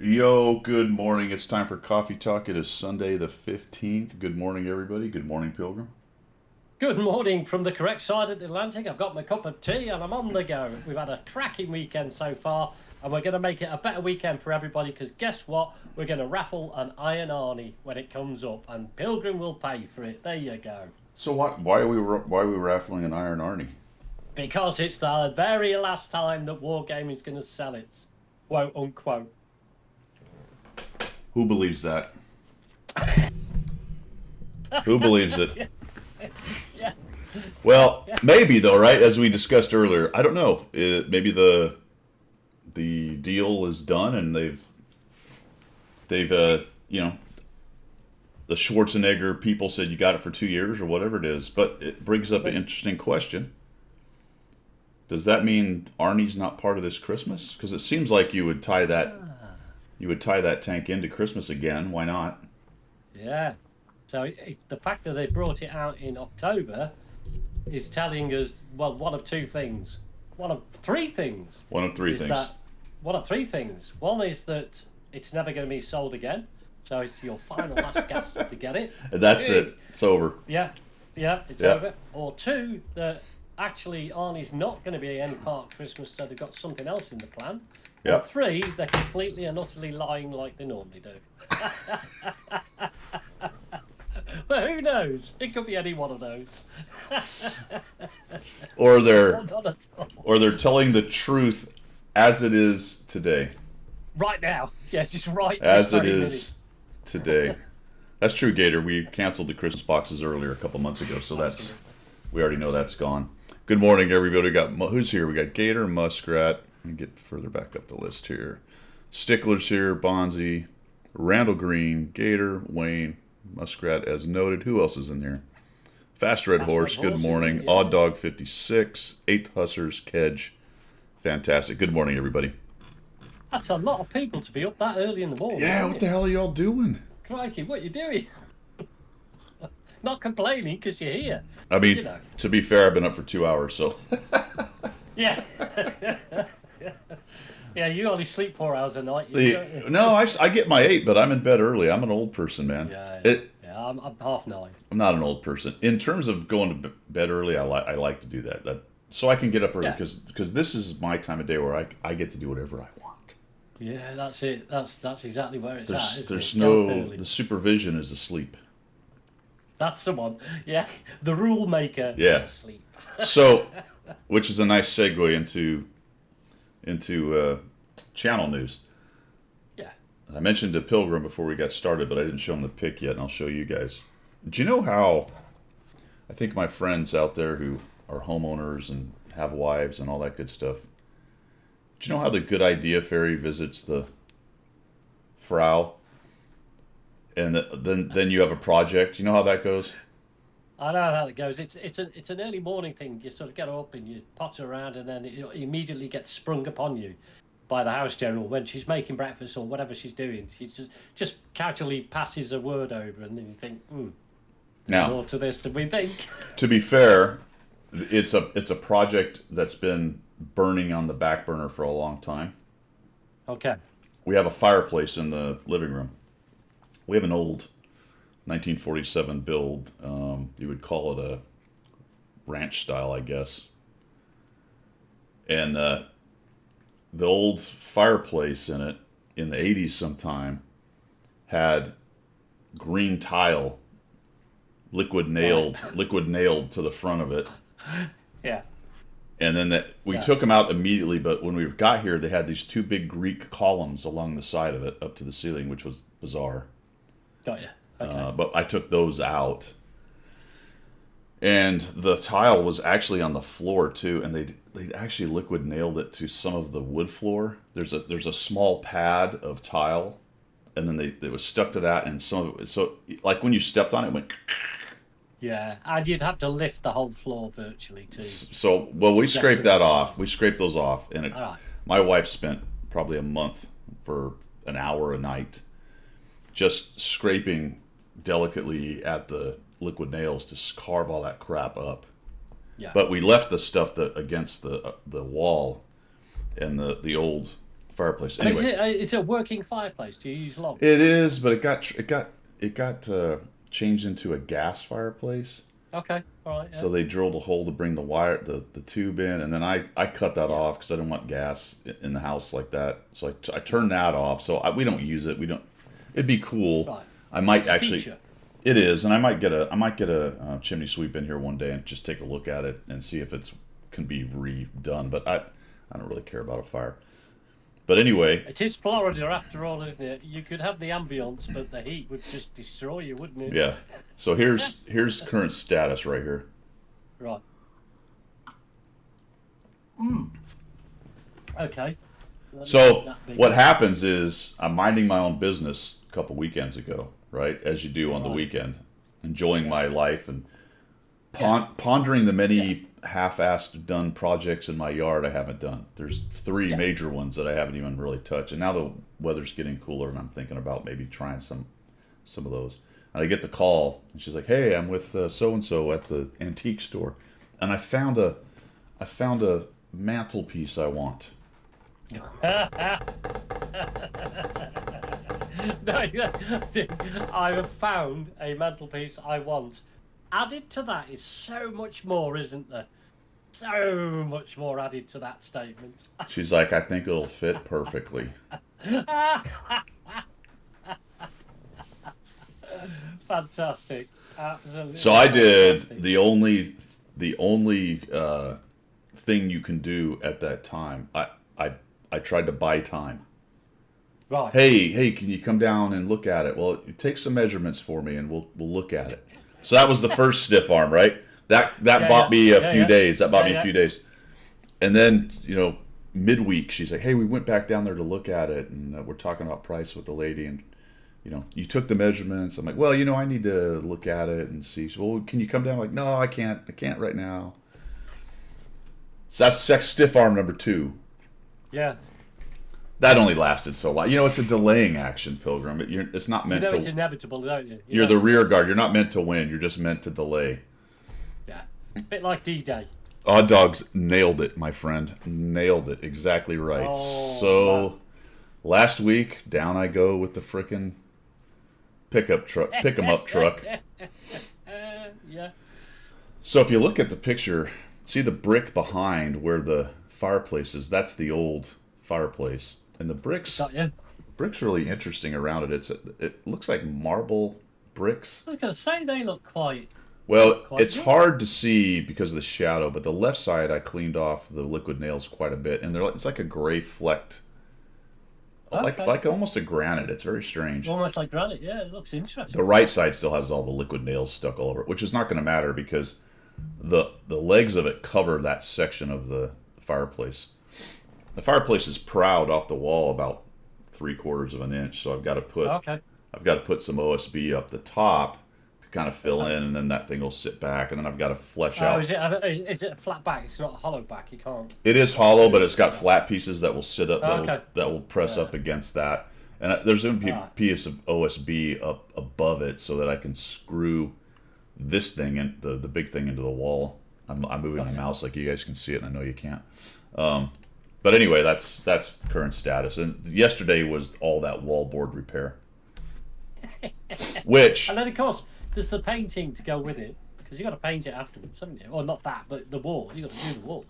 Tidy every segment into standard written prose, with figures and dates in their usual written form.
Yo, good morning. It's time for Coffee Talk. It is Sunday the 15th. Good morning, everybody. Good morning, Pilgrim. Good morning from the correct side of the Atlantic. I've got my cup of tea and I'm on the go. We've had a cracking weekend so far, and we're going to make it a better weekend for everybody because guess what? We're going to raffle an Iron Arnie when it comes up, and Pilgrim will pay for it. There you go. So why are we raffling an Iron Arnie? Because it's the very last time that Wargaming is going to sell it. Quote unquote. Who believes that? Who believes it? Yeah. Well, maybe though, right? As we discussed earlier, I don't know. Maybe the deal is done, and they've the Schwarzenegger people said you got it for 2 years or whatever it is. But it brings up an interesting question. Does that mean Arnie's not part of this Christmas? Because it seems like you would tie that tank into Christmas again. Why not? Yeah. So the fact that they brought it out in October is telling us, well, one of two things. One of three things. One of three things. One of three things. One is that it's never going to be sold again. So it's your final last gasp to get it. That's it. It's over. Yeah, it's over. Or two, that actually Arnie's not going to be any part of Christmas, so they've got something else in the plan. Yeah. Or three, they're completely and utterly lying like they normally do. But who knows? It could be any one of those. Or they're Not at all. or they're telling the truth as it is today. Right now. Yeah, just right As this it very is today. That's true, Gator. We canceled the Christmas boxes earlier a couple months ago, so we already know that's gone. Good morning, everybody. Who's here? We got Gator, Muskrat. Let me get further back up the list here. Stickler's here, Bonzi, Randall Green, Gator, Wayne, Muskrat as noted. Who else is in here? Fast Red Horse, good morning. Yeah. Odd Dog 56, 8th Hussers, Kedge. Fantastic. Good morning, everybody. That's a lot of people to be up that early in the morning. Yeah, isn't what it? the hell are y'all doing? Crikey, what you doing? Not complaining because you're here. I mean, You know. to be fair, I've been up for 2 hours, so. Yeah. Yeah, you only sleep 4 hours a night. Don't you? No, I get my 8, but I'm in bed early. I'm an old person, man. Yeah, I'm 9:30. I'm not an old person. In terms of going to bed early, I like to do that. So I can get up early Yeah. because this is my time of day where I get to do whatever I want. Yeah, that's it. That's exactly where it's at. There's Get up no early. the supervision is asleep. That's someone. Yeah, the rule maker Yeah. is asleep. So, which is a nice segue into channel news. Yeah. I mentioned to Pilgrim before we got started, but I didn't show him the pic yet, and I'll show you guys. Do you know how? I think my friends out there who are homeowners and have wives and all that good stuff. Do you know how the Good Idea Fairy visits the Frau? And then you have a project. You know how that goes? I know how it goes. It's an early morning thing. You sort of get up and you potter around, and then it immediately gets sprung upon you by the house general when she's making breakfast or whatever she's doing. She just casually passes a word over, and then you think, Now, more to this than we think. to be fair, it's a project that's been burning on the back burner for a long time. Okay. We have a fireplace in the living room. We have an old 1947 build. You would call it a ranch style, I guess. And the old fireplace in it in the 80s sometime had green tile liquid nailed to the front of it. Yeah. And then we Yeah. took them out immediately, but when we got here, they had these two big Greek columns along the side of it up to the ceiling, which was bizarre. Got you. Okay. But I took those out. And the tile was actually on the floor too, and they actually liquid nailed it to some of the wood floor. There's a small pad of tile, and then it was stuck to that, and some of it. So like when you stepped on it, it went. Yeah, and you'd have to lift the whole floor virtually too. So well, we scraped that off. We scraped those off, and All right. my wife spent probably a month for an hour a night, just scraping delicately at the liquid nails to carve all that crap up. Yeah. But we left the stuff against the wall and the old fireplace. And Anyway, it's a working fireplace. Do you use logs? it is, but it got changed into a gas fireplace. Okay, all right. Yeah. So they drilled a hole to bring the tube in, and then I cut that off because I didn't want gas in the house like that. So I turned that off. So we don't use it. We don't. It'd be cool. Right. I might It's a actually. feature. It is, and I might get a chimney sweep in here one day and just take a look at it and see if it's can be redone. But I don't really care about a fire. But anyway, It is Florida after all, isn't it? You could have the ambience, but the heat would just destroy you, wouldn't it? yeah. So here's current status right here. Right. Okay. So That big. what happens is I'm minding my own business a couple weekends ago, right? As you do on the Right. weekend, enjoying my life and pondering the many half-assed done projects in my yard I haven't done. There's three major ones that I haven't even really touched, and now the weather's getting cooler, and I'm thinking about maybe trying some of those. And I get the call, and she's like, "Hey, I'm with so and so at the antique store, and I found a mantelpiece I want." No, I have found a mantelpiece I want. Added to that is so much more, isn't there? So much more added to that statement. She's like, "I think it'll fit perfectly." Fantastic. Absolutely. So I did fantastic. the only thing you can do at that time. I tried to buy time. Right. Hey, can you come down and look at it? Well, take some measurements for me, and we'll look at it. So that was the first stiff arm, right? That bought me a few days. That bought me a few days. And then midweek, she's like, "Hey, we went back down there to look at it, and we're talking about price with the lady, and you took the measurements." I'm like, "Well, I need to look at it and see." So, "Well, can you come down?" I'm like, "No, I can't right now." So that's stiff arm number 2. Yeah. That only lasted so long. It's a delaying action, Pilgrim. It's not meant It's to. inevitable, don't you? You're the rear guard. You're not meant to win. You're just meant to delay. Yeah. A bit like D-Day. Odd Dogs nailed it, my friend. Nailed it. Exactly right. Oh, So, last week, down I go with the frickin' pick 'em up truck. Yeah. So if you look at the picture, see the brick behind where the fireplace is. That's the old fireplace, and the bricks really interesting around it. It looks like marble bricks. I was going to say they look quite. Well, Quite it's good. hard to see because of the shadow, but the left side I cleaned off the liquid nails quite a bit, and it's like a gray flecked, Okay. like almost a granite. It's very strange. Almost like granite. Yeah, it looks interesting. The right side still has all the liquid nails stuck all over it, which is not going to matter because the legs of it cover that section of the fireplace. The fireplace is proud off the wall about 3/4 of an inch, so I've got to put some OSB up the top to kind of fill in, and then that thing will sit back, and then I've got to flesh Oh, out. is it a flat back? It's not a hollow back. You can't. It is hollow, but it's got flat pieces that will sit up, Okay. that will press up against that. And there's going to be a piece of OSB up above it so that I can screw this thing in, the big thing into the wall. I'm moving my mouse like you guys can see it, and I know you can't. But anyway, that's the current status. And yesterday was all that wallboard repair, which And then of course there's the painting to go with it because you got to paint it afterwards, haven't you? Or not that, but the wall. You got to do the wall.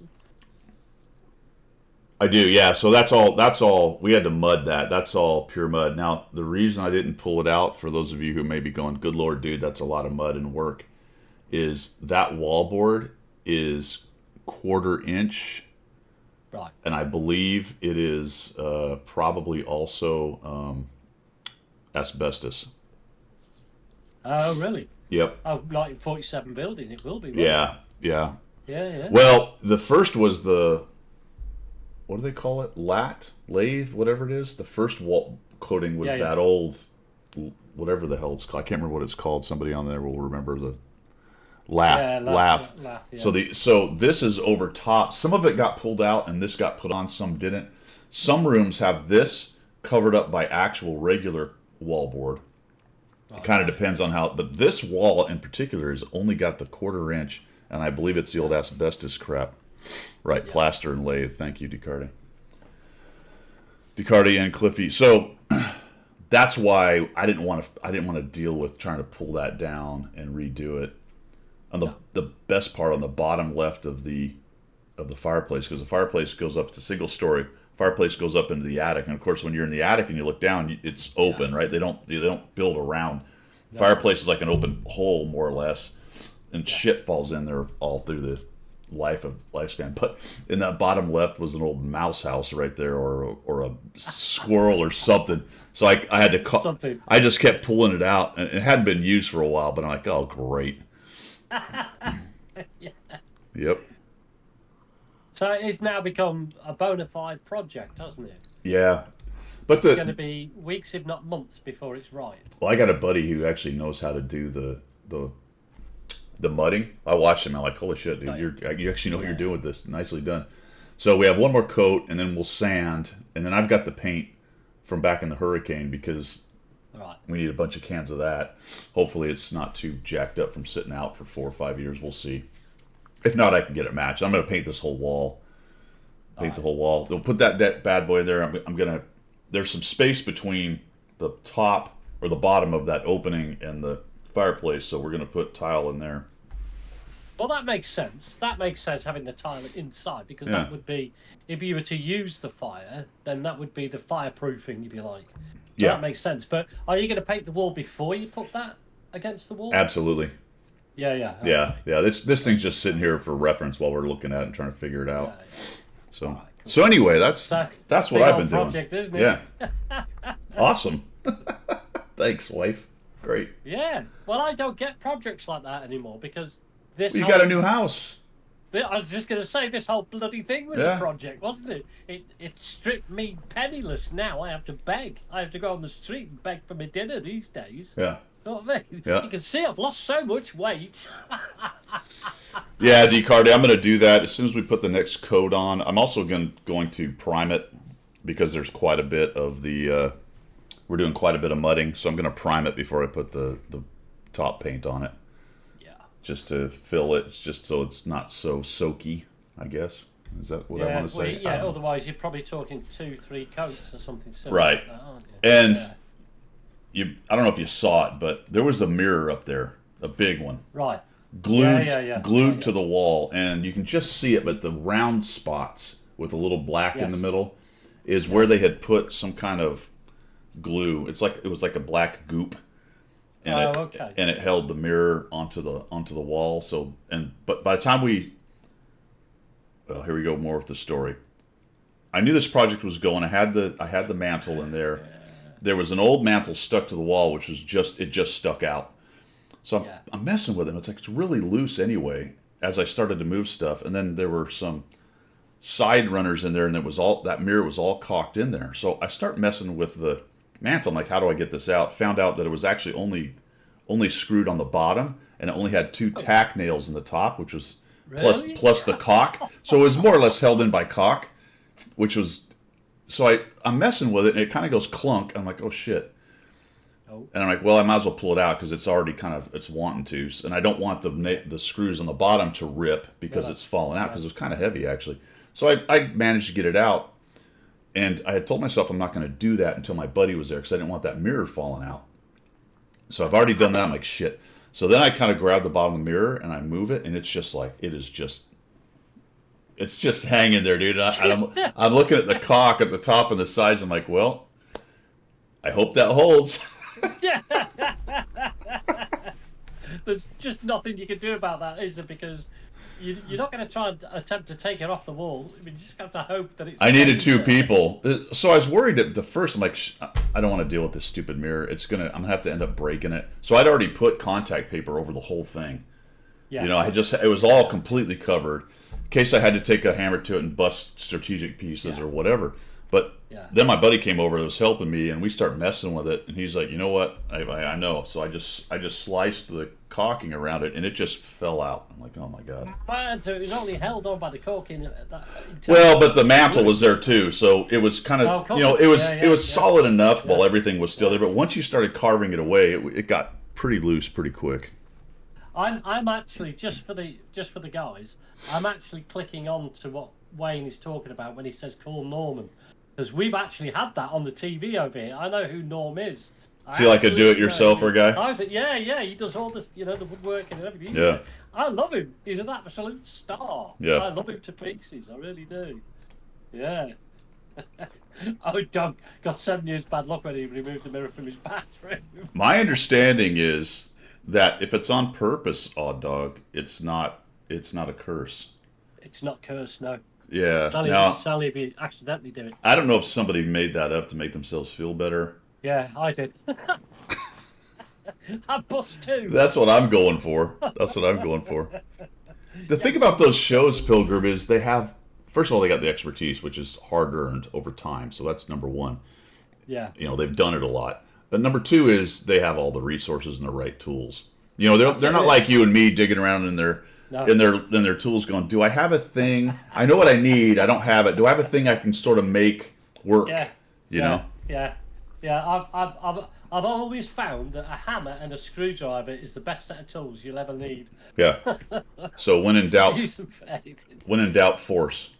I do, yeah. So that's all. We had to mud that. That's all pure mud. Now, the reason I didn't pull it out, for those of you who may be going, "Good Lord, dude, that's a lot of mud and work," is that wallboard is 1/4 inch, Right. and I believe it is probably also asbestos. Oh, really? Yep. Oh, like in 47 building, it will be. won't Yeah. Yeah. it? Yeah. Well, the first was what do they call it? Lathe, whatever it is. The first wall coating was that old, whatever the hell it's called. I can't remember what it's called. Somebody on there will remember the laugh. Yeah. So this is over top. Some of it got pulled out and this got put on. Some didn't. Some rooms have this covered up by actual regular wallboard. It kind of depends on how. But this wall in particular has only got the 1/4 inch, and I believe it's the old asbestos crap. Right, plaster and lathe. Thank you, Descartes. DeCardi and Cliffy. So that's why I didn't want to deal with trying to pull that down and redo it. On the best part on the bottom left of the fireplace, because the fireplace goes up, it's a single story. Fireplace goes up into the attic, and of course when you're in the attic and you look down, it's open, right? They don't build around. Fireplace is like an open hole more or less, and shit falls in there all through the lifespan. But in that bottom left was an old mouse house right there, or a squirrel or something. So I had to call. Something. I just kept pulling it out, and it hadn't been used for a while. But I'm like, oh great. Yeah. Yep. So it's now become a bona fide project, hasn't it? Yeah. But It's going to be weeks, if not months, before it's right. well, I got a buddy who actually knows how to do the mudding. I watched him. I'm like, holy shit, dude! Oh, yeah. You actually know what you're doing with this. Nicely done. So we have one more coat, and then we'll sand, and then I've got the paint from back in the hurricane because Right. we need a bunch of cans of that. Hopefully, it's not too jacked up from sitting out for 4 or 5 years. We'll see. If not, I can get it matched. I'm going to paint this whole wall. Paint the whole wall. They'll put that bad boy in there. I'm going to. There's some space between the top or the bottom of that opening and the fireplace, so we're going to put tile in there. Well, that makes sense. That makes sense having the tile inside, because Yeah. that would be, if you were to use the fire, then that would be the fireproofing, if you like. So Yeah. that makes sense. But are you going to paint the wall before you put that against the wall? Absolutely. Yeah, yeah. Okay. Yeah. This thing's just sitting here for reference while we're looking at it and trying to figure it out. Yeah, yeah. So Alright, cool. so anyway, that's So, what big I've old been doing. project, isn't it? Yeah. Awesome. Thanks, wife. Great. Yeah. Well, I don't get projects like that anymore because this. You whole, got a new house. I was just going to say, this whole bloody thing was Yeah. a project, wasn't it? It stripped me penniless. Now I have to beg. I have to go on the street and beg for my dinner these days. Yeah. You know what I mean? Yeah. You can see I've lost so much weight. Yeah, DeCardi, I'm going to do that as soon as we put the next coat on. I'm also going to prime it because there's quite a bit of the. We're doing quite a bit of mudding, so I'm going to prime it before I put the top paint on it, Yeah. just to fill it, just so it's not so soaky. I guess is that what I want to say? Well, yeah. Otherwise, you're probably talking 2-3 coats or something similar. Right. Like that, aren't you? And Yeah. I don't know if you saw it, but there was a mirror up there, a big one, Right. glued Yeah. glued to the wall, and you can just see it, but the round spots with a little black in Yes. the middle is where they had put some kind of glue. It was like a black goop, and okay. it held the mirror onto the wall. So but by the time well, here we go more with the story. I knew this project was going. I had the mantle in there. There was an old mantle stuck to the wall, which was just stuck out. So I'm messing with it. It's like it's really loose anyway. As I started to move stuff, and then there were some side runners in there, and that mirror was all caulked in there. So I start messing with the mantle. I'm like, how do I get this out? Found out that it was actually only screwed on the bottom, and it only had 2 tack nails in the top, which was Really? plus the caulk. So it was more or less held in by caulk, which was. So I'm messing with it, and it kind of goes clunk. I'm like, oh shit. Oh. And I'm like, well, I might as well pull it out because it's already it's wanting to, and I don't want the screws on the bottom to rip because it's falling out because it was kind of heavy actually. So I managed to get it out, and I had told myself I'm not going to do that until my buddy was there because I didn't want that mirror falling out. So I've already done that. I'm like, shit. So then I kind of grab the bottom of the mirror and I move it, and it's just hanging there, dude. I'm looking at the caulk at the top and the sides. I'm like, well, I hope that holds. There's just nothing you can do about that, is there? Because you're not going to try and attempt to take it off the wall. I mean, you just have to hope that it's. I needed 2 there. people, so I was worried at the first. I'm like, I don't want to deal with this stupid mirror. I'm gonna have to end up breaking it. So I'd already put contact paper over the whole thing. Yeah. You know, it was all completely covered in case I had to take a hammer to it and bust strategic pieces or whatever. But then my buddy came over that was helping me, and we started messing with it. And he's like, you know what? I know. So I just sliced the caulking around it, and it just fell out. I'm like, oh my god. Man, so it was only held on by the caulking. Well, but the mantle was there too, so it was kind of, it was solid enough while everything was still there. But once you started carving it away, it got pretty loose pretty quick. I'm actually just for the guys. I'm actually clicking on to what Wayne is talking about when he says call Norman, because we've actually had that on the TV over here. I know who Norm is. Is he like a do-it-yourselfer guy? Yeah, he does all this, the woodworking and everything. Yeah. I love him. He's an absolute star. Yeah. I love him to pieces. I really do. Yeah. Oh, Doug got 7 years bad luck when he removed the mirror from his bathroom. My understanding is that if it's on purpose, Odd Dog, it's not a curse. It's not cursed, no. Yeah. It's only if you accidentally do it. I don't know if somebody made that up to make themselves feel better. Yeah, I did. I bust too. That's what I'm going for. The thing about those shows, Pilgrim, is they have, first of all, they got the expertise, which is hard earned over time. So that's number one. Yeah. They've done it a lot. But number two is they have all the resources and the right tools. They're not like you and me digging around in their tools going, do I have a thing? I know what I need. I don't have it. Do I have a thing I can sort of make work? Yeah. know? Yeah. Yeah, I've always found that a hammer and a screwdriver is the best set of tools you'll ever need. Yeah. So when in doubt, Use them for anything. force.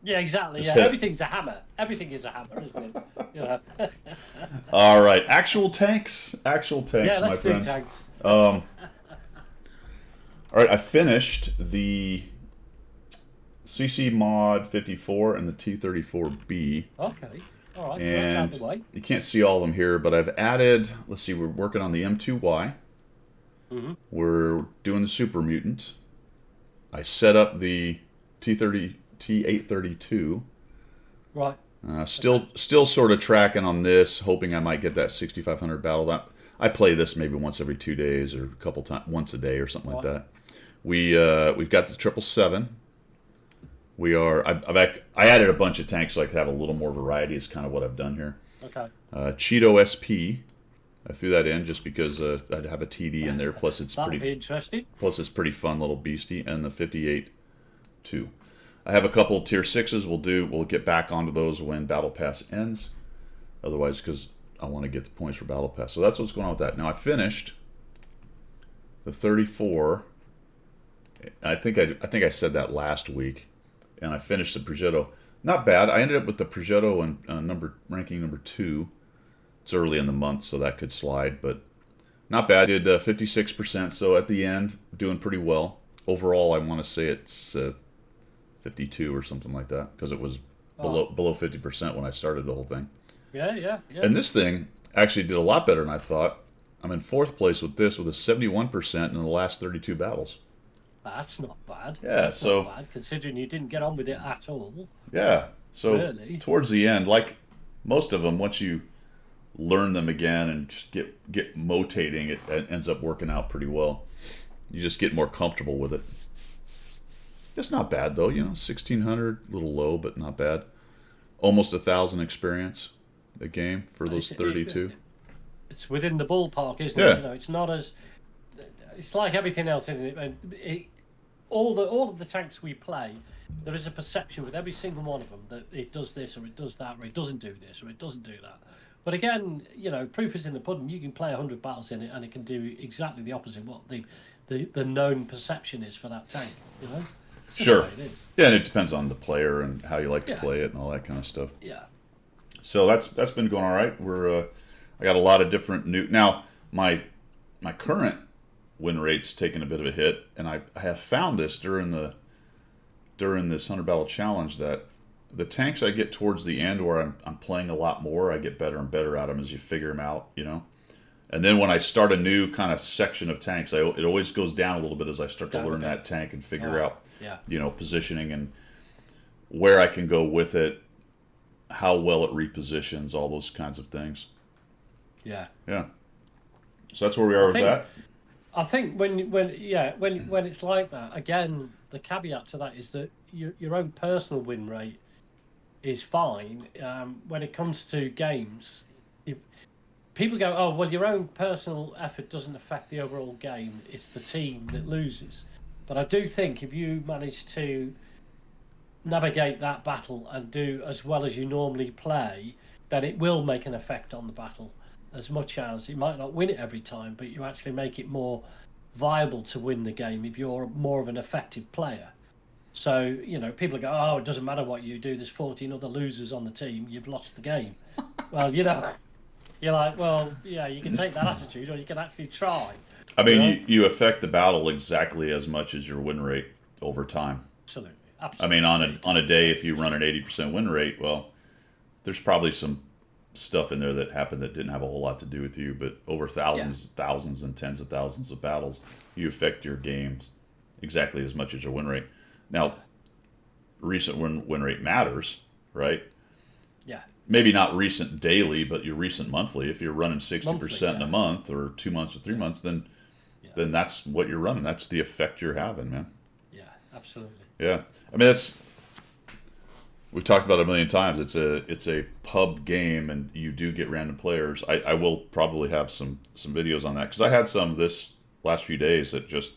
Yeah, exactly. Just Yeah, hit it. Everything's a hammer. Everything is a hammer, isn't it? All right, actual tanks, Yeah, my let's do friends. tanks. All right, I finished the CC Mod 54 and the T34B. Okay. All right. So that's out And of the way. you can't see all of them here, but I've added, let's see, we're working on the M2Y. Mm-hmm. We're doing the Super Mutant. I set up the T832. Right. Still sort of tracking on this, hoping I might get that 6500 battle. I play this maybe once every 2 days or a couple times, once a day or something like that. We've got the 777. I added a bunch of tanks so I could have a little more variety. Is kind of what I've done here. Okay. Cheeto SP. I threw that in just because I'd have a TD in there. Plus it's That'd be pretty. interesting. Plus it's pretty fun little beastie, and the 58-2. I have a couple of tier 6s. We'll get back onto those when Battle Pass ends. Otherwise, because I want to get the points for Battle Pass. So that's what's going on with that. Now I finished the 34. I think I said that last week, and I finished the Progetto. Not bad. I ended up with the Progetto and ranking number 2. It's early in the month, so that could slide, but not bad. Did 56%, so at the end, doing pretty well. Overall, I want to say it's 52 or something like that, because it was below 50% when I started the whole thing. Yeah. And this thing actually did a lot better than I thought. I'm in 4th place with this, with a 71% in the last 32 battles. That's not bad. Yeah, That's so not bad, considering you didn't get on with it at all. yeah, so Really? towards the end, like most of them, once you learn them again and just get motating, it ends up working out pretty well. You just get more comfortable with it. It's not bad though, 1600, a little low, but not bad. Almost 1,000 experience a game for those 32. It's within the ballpark, isn't Yeah. it? It's not as. It's like everything else, isn't it? And all of the tanks we play, there is a perception with every single one of them that it does this or it does that or it doesn't do this or it doesn't do that. But again, proof is in the pudding. You can play 100 battles in it and it can do exactly the opposite of what the known perception is for that tank. It's just Sure. the way it is. Yeah, and it depends on the player and how you like to Yeah. play it and all that kind of stuff. Yeah. So that's been going all right. I got a lot of different new. Now my current win rate's taken a bit of a hit, and I have found this during this 100 battle challenge that the tanks I get towards the end where I'm playing a lot more, I get better and better at them as you figure them out, And then when I start a new kind of section of tanks, it always goes down a little bit as I start to Down a learn bit. that tank and figure out, Yeah. positioning and where I can go with it, how well it repositions, all those kinds of things. Yeah. Yeah. So that's where we are with think- that. I think when it's like that, again, the caveat to that is that your own personal win rate is fine. When it comes to games, people go, "Oh, well, your own personal effort doesn't affect the overall game. It's the team that loses." But I do think if you manage to navigate that battle and do as well as you normally play, then it will make an effect on the battle. As much as you might not win it every time, but you actually make it more viable to win the game if you're more of an effective player. So, people go, oh, it doesn't matter what you do. There's 14 other losers on the team. You've lost the game. Well, you're like, well, yeah, you can take that attitude or you can actually try. I mean, you affect the battle exactly as much as your win rate over time. Absolutely. I Absolutely. mean, on a day, if you run an 80% win rate, well, there's probably some stuff in there that happened that didn't have a whole lot to do with you, but over thousands and tens of thousands of battles, you affect your games exactly as much as your win rate. Now, recent win rate matters, right? Yeah. Maybe not recent daily, but your recent monthly. If you're running 60% in a month or 2 months or 3 months, then that's what you're running. That's the effect you're having, man. Yeah, absolutely. Yeah, I mean we've talked about it a million times. It's a pub game, and you do get random players. I will probably have some videos on that because I had some this last few days that just,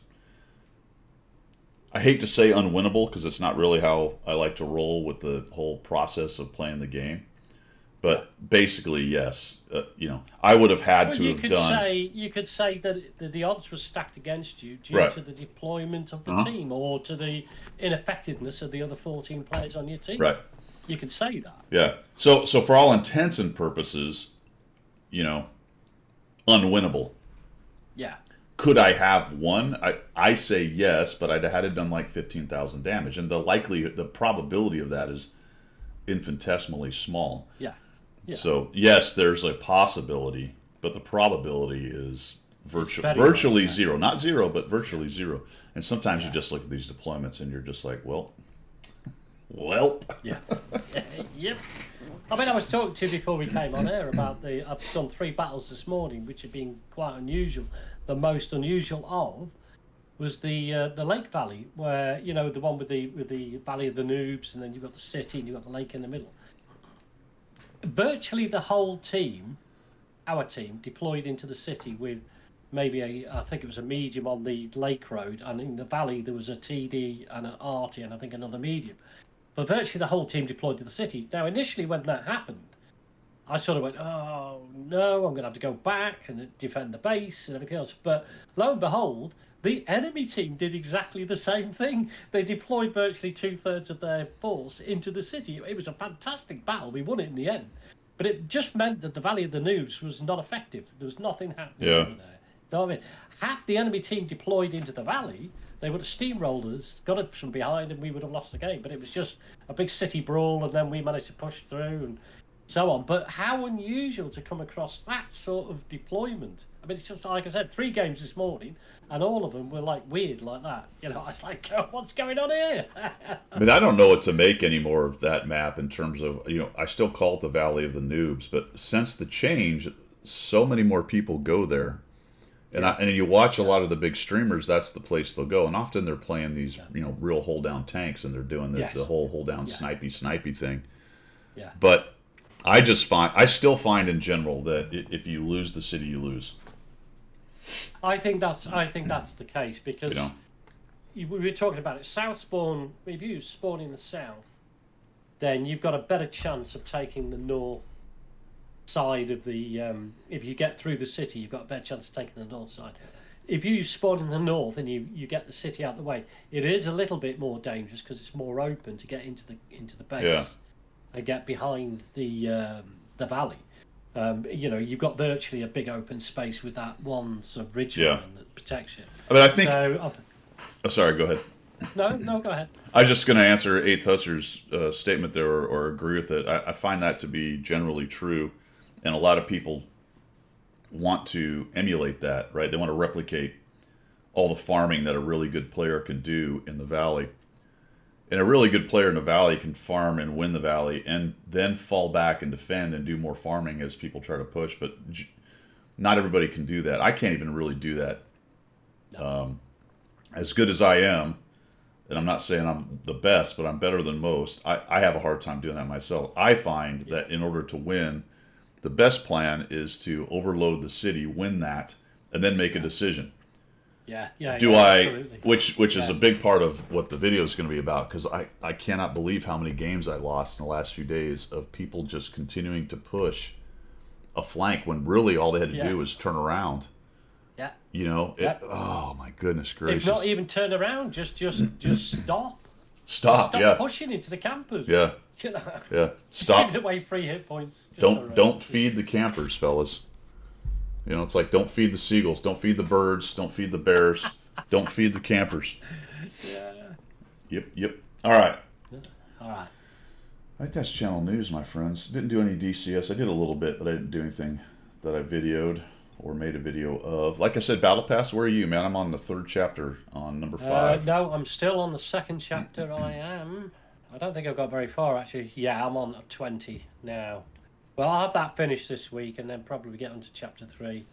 I hate to say unwinnable because it's not really how I like to roll with the whole process of playing the game. But basically, yes, I would have had to have done. You could say that the odds were stacked against you due to the deployment of the team or to the ineffectiveness of the other 14 players on your team. Right. You could say that. Yeah. So for all intents and purposes, unwinnable. Yeah. Could I have won? I say yes, but I'd have had it done like 15,000 damage, and the probability of that is infinitesimally small. Yeah. Yeah. So yes, there's a possibility, but the probability is virtually zero. Not zero, but virtually zero. And sometimes you just look at these deployments and you're just like, well. Yeah. Yep. I mean, I was talking to you before we came on air about I've done 3 battles this morning, which have been quite unusual. The most unusual of was the Lake Valley, where the one with the Valley of the Noobs, and then you've got the city and you've got the lake in the middle. Virtually the whole team, our team, deployed into the city with maybe I think it was a medium on the lake road, and in the valley there was a TD and an arty and I think another medium. But virtually the whole team deployed to the city. Now, initially when that happened, I sort of went, oh no, I'm going to have to go back and defend the base and everything else. But lo and behold, the enemy team did exactly the same thing. They deployed virtually 2/3 of their force into the city. It was a fantastic battle. We won it in the end. But it just meant that the Valley of the Noobs was not effective. There was nothing happening over there. You know what I mean? Had the enemy team deployed into the valley, they would have steamrolled us, got us from behind, and we would have lost the game. But it was just a big city brawl, and then we managed to push through and so on. But how unusual to come across that sort of deployment. I mean, it's just like I said, 3 games this morning, and all of them were like weird like that. I was like, what's going on here? I mean, I don't know what to make anymore of that map in terms of, I still call it the Valley of the Noobs, but since the change, so many more people go there. And you watch a lot of the big streamers, that's the place they'll go. And often they're playing these, real hold down tanks, and they're doing the whole hold down snipey thing. Yeah. But I still find in general that if you lose the city, you lose. I think that's the case because we were talking about it. South spawn, if you spawn in the south, then you've got a better chance of taking the north side of the if you get through the city, you've got a better chance of taking the north side. If you spawn in the north and you get the city out of the way, it is a little bit more dangerous because it's more open to get into the base and get behind the valley. You've got virtually a big open space with that one sort of ridge line that protects you. I mean, I think. Sorry, go ahead. No, go ahead. I was just going to answer Eighth Hussar's statement there, or agree with it. I find that to be generally true. And a lot of people want to emulate that, right? They want to replicate all the farming that a really good player can do in the valley. And a really good player in the valley can farm and win the valley and then fall back and defend and do more farming as people try to push. But not everybody can do that. I can't even really do that. No. As good as I am, and I'm not saying I'm the best, but I'm better than most, I have a hard time doing that myself. I find that in order to win, the best plan is to overload the city, win that, and then make a decision. Absolutely. Which is a big part of what the video is going to be about, because I cannot believe how many games I lost in the last few days of people just continuing to push a flank when really all they had to do was turn around. Yeah. Oh my goodness gracious. If not even turn around, just stop. Stop. Stop Yeah. pushing into the campers. Yeah. You know, Yeah. just Stop. giving away 3 hit points. Just Don't feed the campers, fellas. You know, it's like don't feed the seagulls, don't feed the birds, don't feed the bears, don't feed the campers. Yeah. Yep. All right. All right. I think that's channel news, my friends. Didn't do any DCS. I did a little bit, but I didn't do anything that I videoed or made a video of. Like I said, Battle Pass, where are you, man? I'm on the 3rd chapter on number 5. No, I'm still on the 2nd chapter. I don't think I've got very far, actually. Yeah, I'm on 20 now. Well, I'll have that finished this week and then probably get on to chapter 3.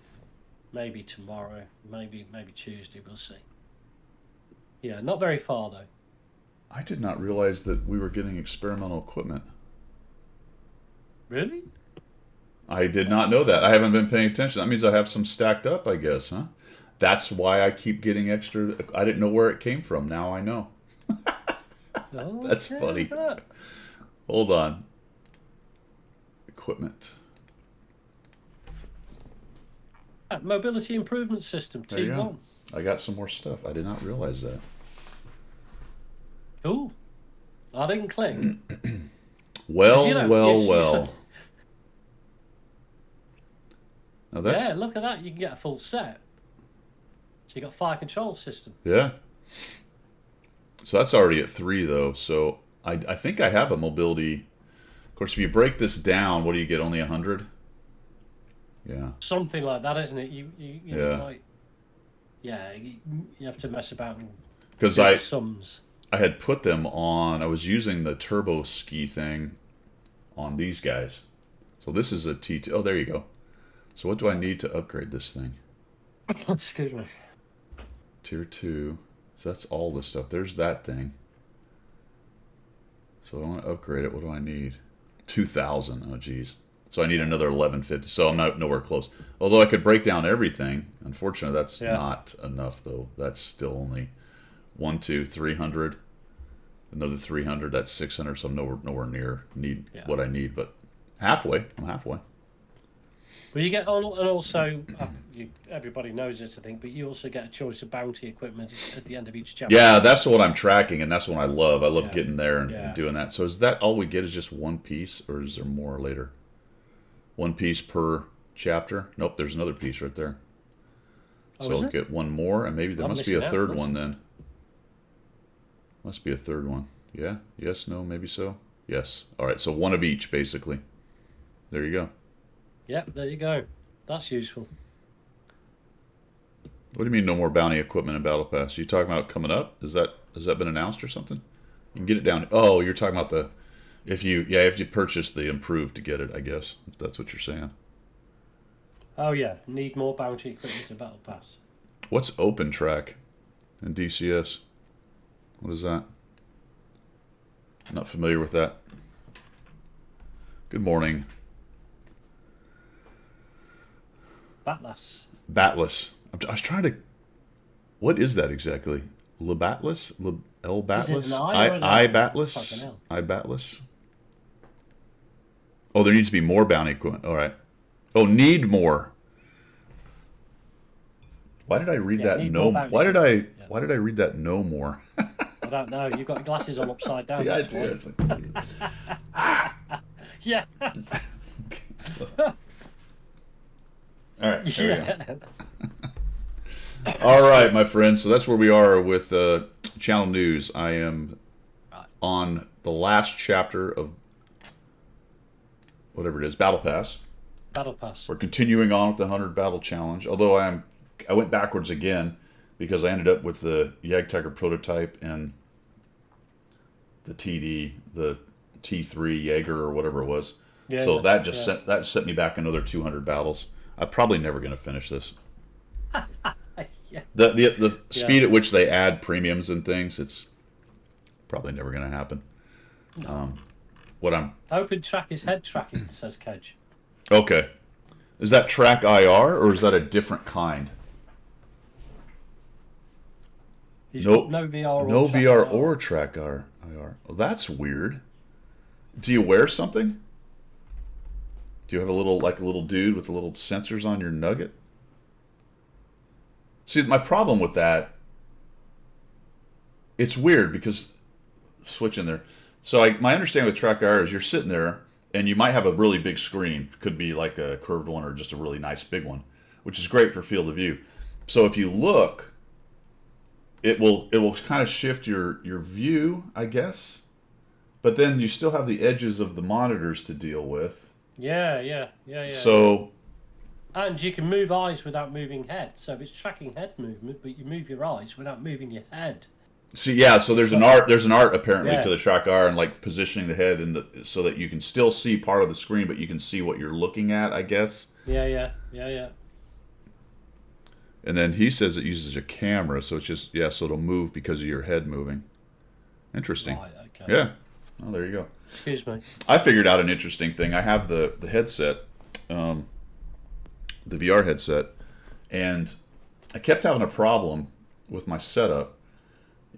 Maybe tomorrow. Maybe Tuesday. We'll see. Yeah, not very far, though. I did not realize that we were getting experimental equipment. Really? I did not know that. I haven't been paying attention. That means I have some stacked up, I guess, huh? That's why I keep getting extra. I didn't know where it came from. Now I know. That's funny. Hold on. Equipment. Mobility improvement system, There you T1. go. I got some more stuff. I did not realize that. Cool. I didn't click. Well, You know, well. Now that's Yeah, look at that. You can get a full set. So you got fire control system. yeah. So that's already at 3 though. So I think I have a mobility. Of course, if you break this down, what do you get? Only 100. Yeah. Something like that, isn't it? You Yeah. know, like, yeah, you have to mess about and Because do the I sums. had put them on. I was using the turbo ski thing on these guys. So this is a T2. Oh, there you go. So what do I need to upgrade this thing? Excuse me. Tier 2. So that's all this stuff. There's that thing. So I want to upgrade it. What do I need? 2,000. Oh, geez. So I need another 1150. So I'm not nowhere close. Although I could break down everything. Unfortunately, that's not enough, though. That's still only 300. Another 300. That's 600. So I'm nowhere near what I need. But halfway. I'm halfway. Well, you get on, and also everybody knows this, I think, but you also get a choice of bounty equipment at the end of each chapter. Yeah, that's what I'm tracking, and that's what I love. I love getting there and doing that. So is that all we get? Is just one piece, or is there more later? One piece per chapter? Nope, there's another piece right there. Oh, So I'll get one more, and maybe there must be a third one then. Must be a third one. Yeah? Yes? No? Maybe so? Yes. All right, so one of each, basically. There you go. Yep, there you go. That's useful. What do you mean no more bounty equipment in Battle Pass? Are you talking about coming up? Has that been announced or something? You can get it down. Oh, you're talking about the if you purchase the improved to get it, I guess. If that's what you're saying. Oh yeah, need more bounty equipment to Battle Pass. What's Open Track in DCS? What is that? Not familiar with that. Good morning. Batless. Batless. I was trying to. What is that exactly? Batless? El Batless? Is it an I or an I L? Batless? Fucking hell. I Batless? Oh, there needs to be more bounty equipment. All right. Oh, need more. Why did I read that? need No. more bounty Why did equipment. Why did I read that? No more. I don't know. You've got your glasses on upside down. Yeah, I that's did. why. It's like- Yeah. All right. There we go. Yeah. All right, my friends. So that's where we are with channel news. I am on the last chapter of whatever it is, Battle Pass. Battle Pass. We're continuing on with the 100 Battle Challenge. Although I went backwards again because I ended up with the Jagdtiger prototype and the TD, the T3 Jaeger or whatever it was. Yeah, So that just set me back another 200 battles. I'm probably never going to finish this. Yeah. The speed at which they add premiums and things, it's probably never going to happen. What I'm Open track is head tracking, says Kedge. okay. Is that track IR or is that a different kind? He's No- got no VR or No track VR IR. or track IR. Well, that's weird. Do you wear something? Do you have a little dude with the little sensors on your nugget? See, my problem with that, it's weird because switch in there. So my understanding with Track IR is you're sitting there and you might have a really big screen. Could be like a curved one or just a really nice big one, which is great for field of view. So if you look, it will kind of shift your view, I guess. But then you still have the edges of the monitors to deal with. Yeah. So, and you can move eyes without moving head. So if it's tracking head movement, but you move your eyes without moving your head. so yeah, so there's an art apparently to the Track IR and like positioning the head so that you can still see part of the screen, but you can see what you're looking at, I guess. Yeah. And then he says it uses a camera, so it's just so it'll move because of your head moving. Interesting. Right, okay. Yeah. Oh, there you go. Excuse me. I figured out an interesting thing. I have the headset, the VR headset, and I kept having a problem with my setup.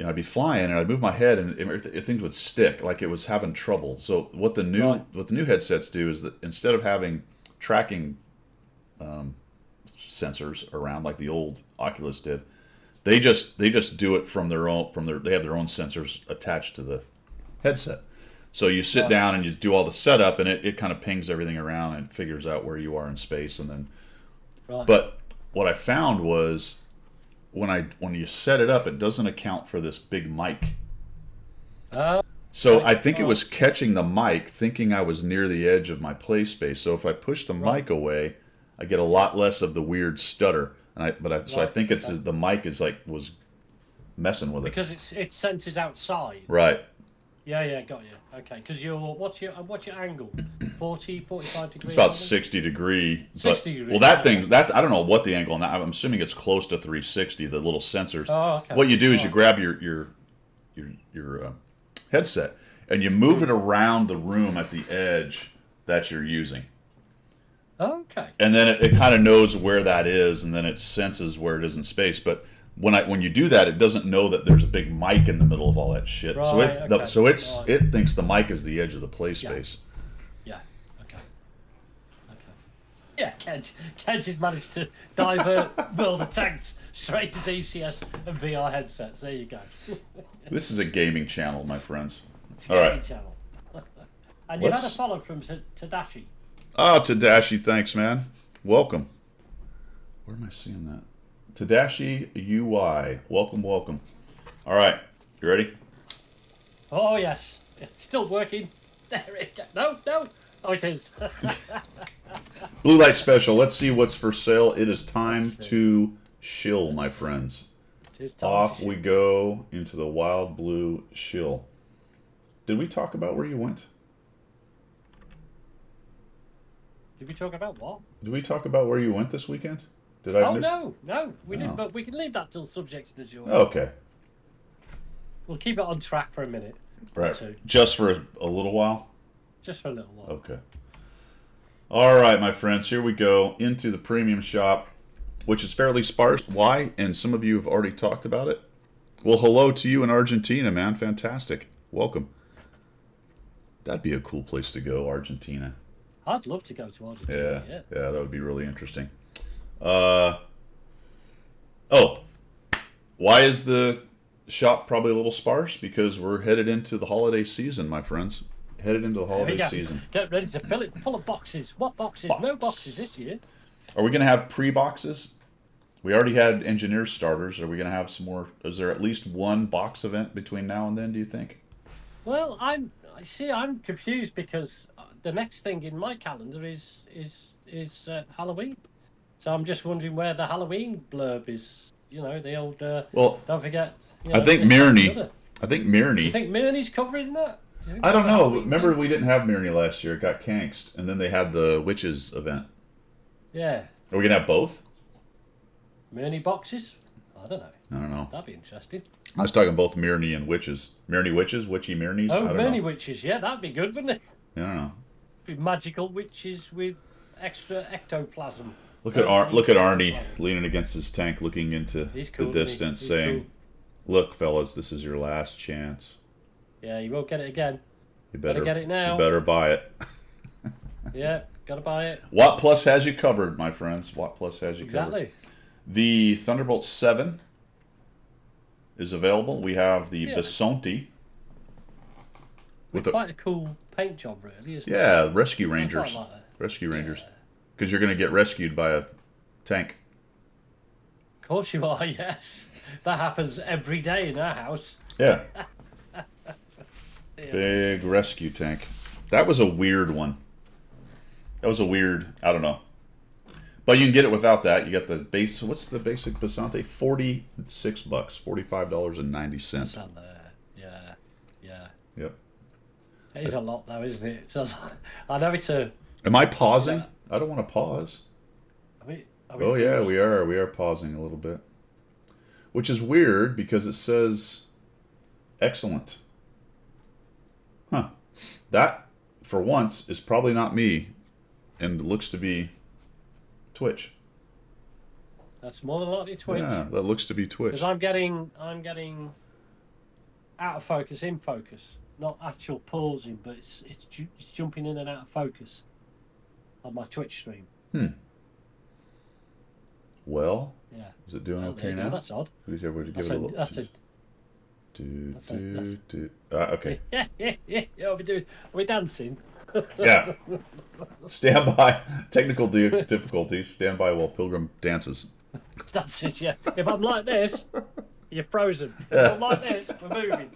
I'd be flying and I'd move my head and things would stick, like it was having trouble. So what the new headsets do is that instead of having tracking sensors around like the old Oculus did, they just do it from their own they have their own sensors attached to the headset. So you sit down and you do all the setup and it kind of pings everything around and figures out where you are in space and then but what I found was when you set it up, it doesn't account for this big mic. So I think it was catching the mic, thinking I was near the edge of my play space. So if I push the mic away, I get a lot less of the weird stutter. So I think it's the mic was messing with it because it senses outside. Right. Yeah, got you. Okay, because what's your angle? 40, 45 degrees. It's about 60 degree. 60 degrees. Well, that I don't know what the angle on that. I'm assuming it's close to 360. The little sensors. Oh, okay. What you do is you grab your headset and you move it around the room at the edge that you're using. Okay. And then it kind of knows where that is, and then it senses where it is in space. But when you do that, it doesn't know that there's a big mic in the middle of all that shit. Right, it thinks the mic is the edge of the play space. Yeah. Okay. Yeah, Kent has managed to divert World of Tanks straight to DCS and VR headsets. There you go. This is a gaming channel, my friends. It's a gaming channel. And you had a follow from Tadashi. Oh, Tadashi, thanks, man. Welcome. Where am I seeing that? Tadashi UI. Welcome. All right. You ready? Oh, yes. It's still working. There it goes. No. Oh, it is. Blue Light Special. Let's see what's for sale. It is time to shill, my friends. Off we go into the Wild Blue shill. Did we talk about where you went? Did we talk about what? Did we talk about where you went this weekend? Did I miss? No, we didn't. But we can leave that till subject to joy. Okay. We'll keep it on track for a minute. Right. Just for a little while? Just for a little while. Okay. All right, my friends. Here we go into the premium shop, which is fairly sparse. Why? And some of you have already talked about it. Well, hello to you in Argentina, man. Fantastic. Welcome. That'd be a cool place to go, Argentina. I'd love to go to Argentina. Yeah, that would be really interesting. Why is the shop probably a little sparse? Because we're headed into the holiday season, my friends. Headed into the holiday season. Get ready to fill it full of boxes. What boxes? No boxes this year. Are we going to have pre-boxes? We already had engineer starters. Are we going to have some more? Is there at least one box event between now and then, do you think? Well, I'm confused because the next thing in my calendar is Halloween. So I'm just wondering where the Halloween blurb is. You know, the old. Don't forget. I think Mirny. You think Mirny's covering that? I don't know. Remember, we didn't have Mirny last year. It got canked, and then they had the Witches event. Yeah. Are we gonna have both? Mirny boxes? I don't know. I don't know. That'd be interesting. I was talking both Mirny and Witches. Mirny Witches, Witchy Mirnies. Oh, Mirny Witches. Yeah, that'd be good, wouldn't it? I don't know. Be magical witches with extra ectoplasm. Look at Arnie leaning against his tank, looking into the distance, saying, "Look, fellas, this is your last chance. Yeah, you won't get it again. You better get it now. You better buy it." Yeah, gotta buy it. Watt Plus has you covered, my friends. Watt Plus has you covered. Exactly. The Thunderbolt 7 is available. We have the Bisonti. With a, Quite a cool paint job, really, isn't it? yeah, rescue I quite rangers. like it. Rescue rangers. Yeah. Because you're going to get rescued by a tank. Of course you are, yes. That happens every day in our house. Yeah. Yeah. Big rescue tank. That was a weird one. That was a weird, I don't know. But you can get it without that. You got the base, what's the basic Basante? $46, $45.90. It's on there. Yeah. Yeah. Yep. It is a lot, though, isn't it? It's a lot. I know it's a... Am I pausing? I don't want to pause. Are we Oh yeah, finished? we are. We are pausing a little bit. Which is weird because it says excellent. Huh. That, for once, is probably not me and looks to be Twitch. That's more than likely Twitch. Yeah, that looks to be Twitch. Because I'm getting out of focus, in focus. Not actual pausing, but it's jumping in and out of focus on my Twitch stream. Well, Yeah. is it doing Oh, okay there you go. now? That's odd. Please everybody give That's it a a, look. that's a, Okay. yeah. Are we dancing? Yeah. Stand by. Technical difficulties. Stand by while Pilgrim dances. That's it, yeah. If I'm like this, you're frozen. If Yeah. I'm like this, we're moving.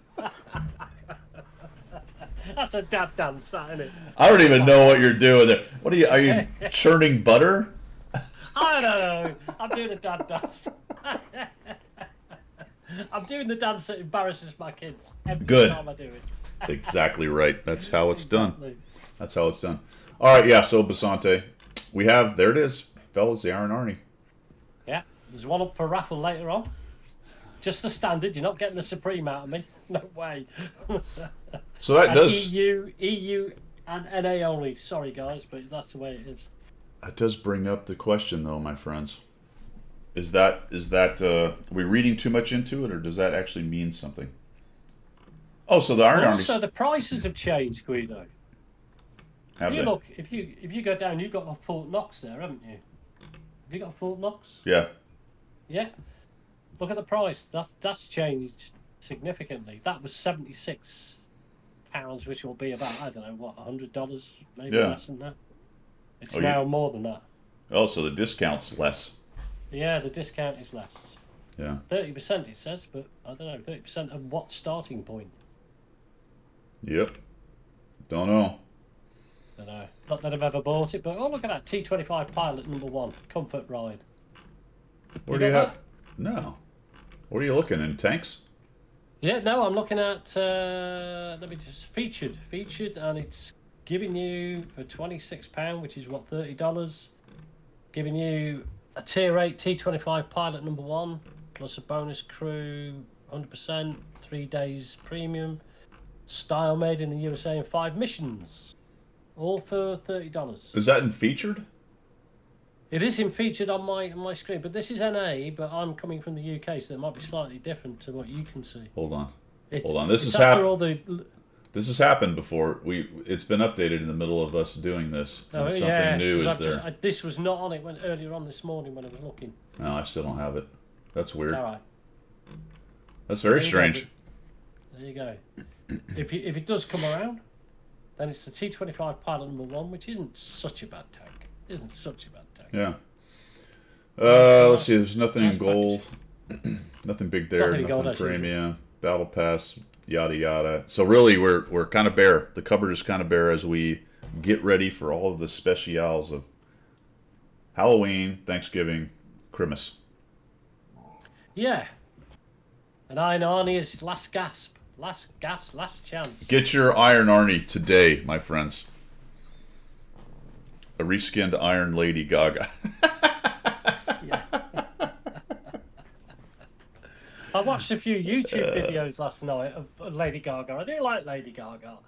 That's a dad dance, that, isn't it? I don't even know what you're doing there. What are you churning butter? I don't know. I'm doing a dad dance. I'm doing the dance that embarrasses my kids every Good. time I do it. Exactly right. That's how it's done. Exactly. That's how it's done. All right, yeah. So Basante, we have there. It is, fellas. The Iron Arnie. Yeah, there's one up for raffle later on. Just the standard. You're not getting the Supreme out of me. No way. So that And does EU, and NA only. Sorry, guys, but that's the way it is. that does bring up the question, though, my friends. Is that are we reading too much into it, or does that actually mean something? Oh, so the Iron Also, Arnie's the prices have changed, Guido. have You they? look, if you go down, you've got a Fort Knox there, haven't you? Have you got a Fort Knox? Yeah. Yeah. Look at the price. That's changed significantly. That was £76, which will be about, I don't know, what, $100, maybe Yeah. less than that. It's Oh, now more than that. Oh, so the discount's less. Yeah, the discount is less. Yeah. 30% it says, but I don't know, 30% of what starting point? Yep. Don't know. I don't know. Not that I've ever bought it, but oh, look at that T25 Pilot #1 comfort ride. Where do you got have? No. What are you looking in tanks? Yeah, no, I'm looking at let me just featured, and it's giving you for £26, which is what, $30, giving you a tier 8 T25 Pilot #1 plus a bonus crew, 100%, 3 days premium, style made in the USA, and 5 missions, all for $30. Is that in featured? It is in featured on my screen, but this is NA, but I'm coming from the UK, so it might be slightly different to what you can see. Hold on. It- Hold on. This it's is after all the. This has happened before. It's been updated in the middle of us doing this. Oh, and something yeah, new 'cause is I've there. this was not on it when earlier on this morning when I was looking. No, I still don't have it. That's weird. All right, That's very There you go. strange. there you go. If it does come around, then it's the T25 Pilot #1, which isn't such a bad tank. Isn't such a bad tank. Yeah. Let's see. There's nothing in Nice gold. Nothing big there. Nothing in gold, Nothing actually. premium. Battle pass. Yada yada. So really, we're kind of bare. The cupboard is kind of bare as we get ready for all of the specials of Halloween, Thanksgiving, Christmas. Yeah. And Iron Arnie is last gasp, last chance. Get your Iron Arnie today, my friends. A reskinned Iron Lady Gaga. Yeah. I watched a few YouTube videos last night of Lady Gaga. I do like Lady Gaga.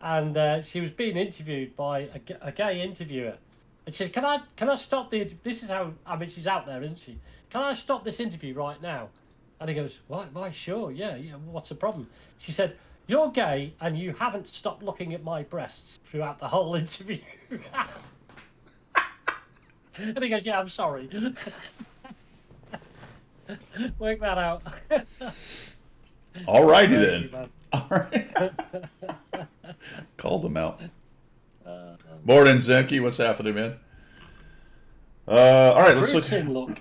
And she was being interviewed by a gay interviewer. And she said, can I stop the... This is how... I mean, she's out there, isn't she? Can I stop this interview right now? And he goes, why, sure, yeah, what's the problem? She said, you're gay and you haven't stopped looking at my breasts throughout the whole interview. And he goes, yeah, I'm sorry. Work that out. All righty Thank you, then. man. All right. Called him out. Morning, Zenke. What's happening, man? All right, let's Brute's look. in, look.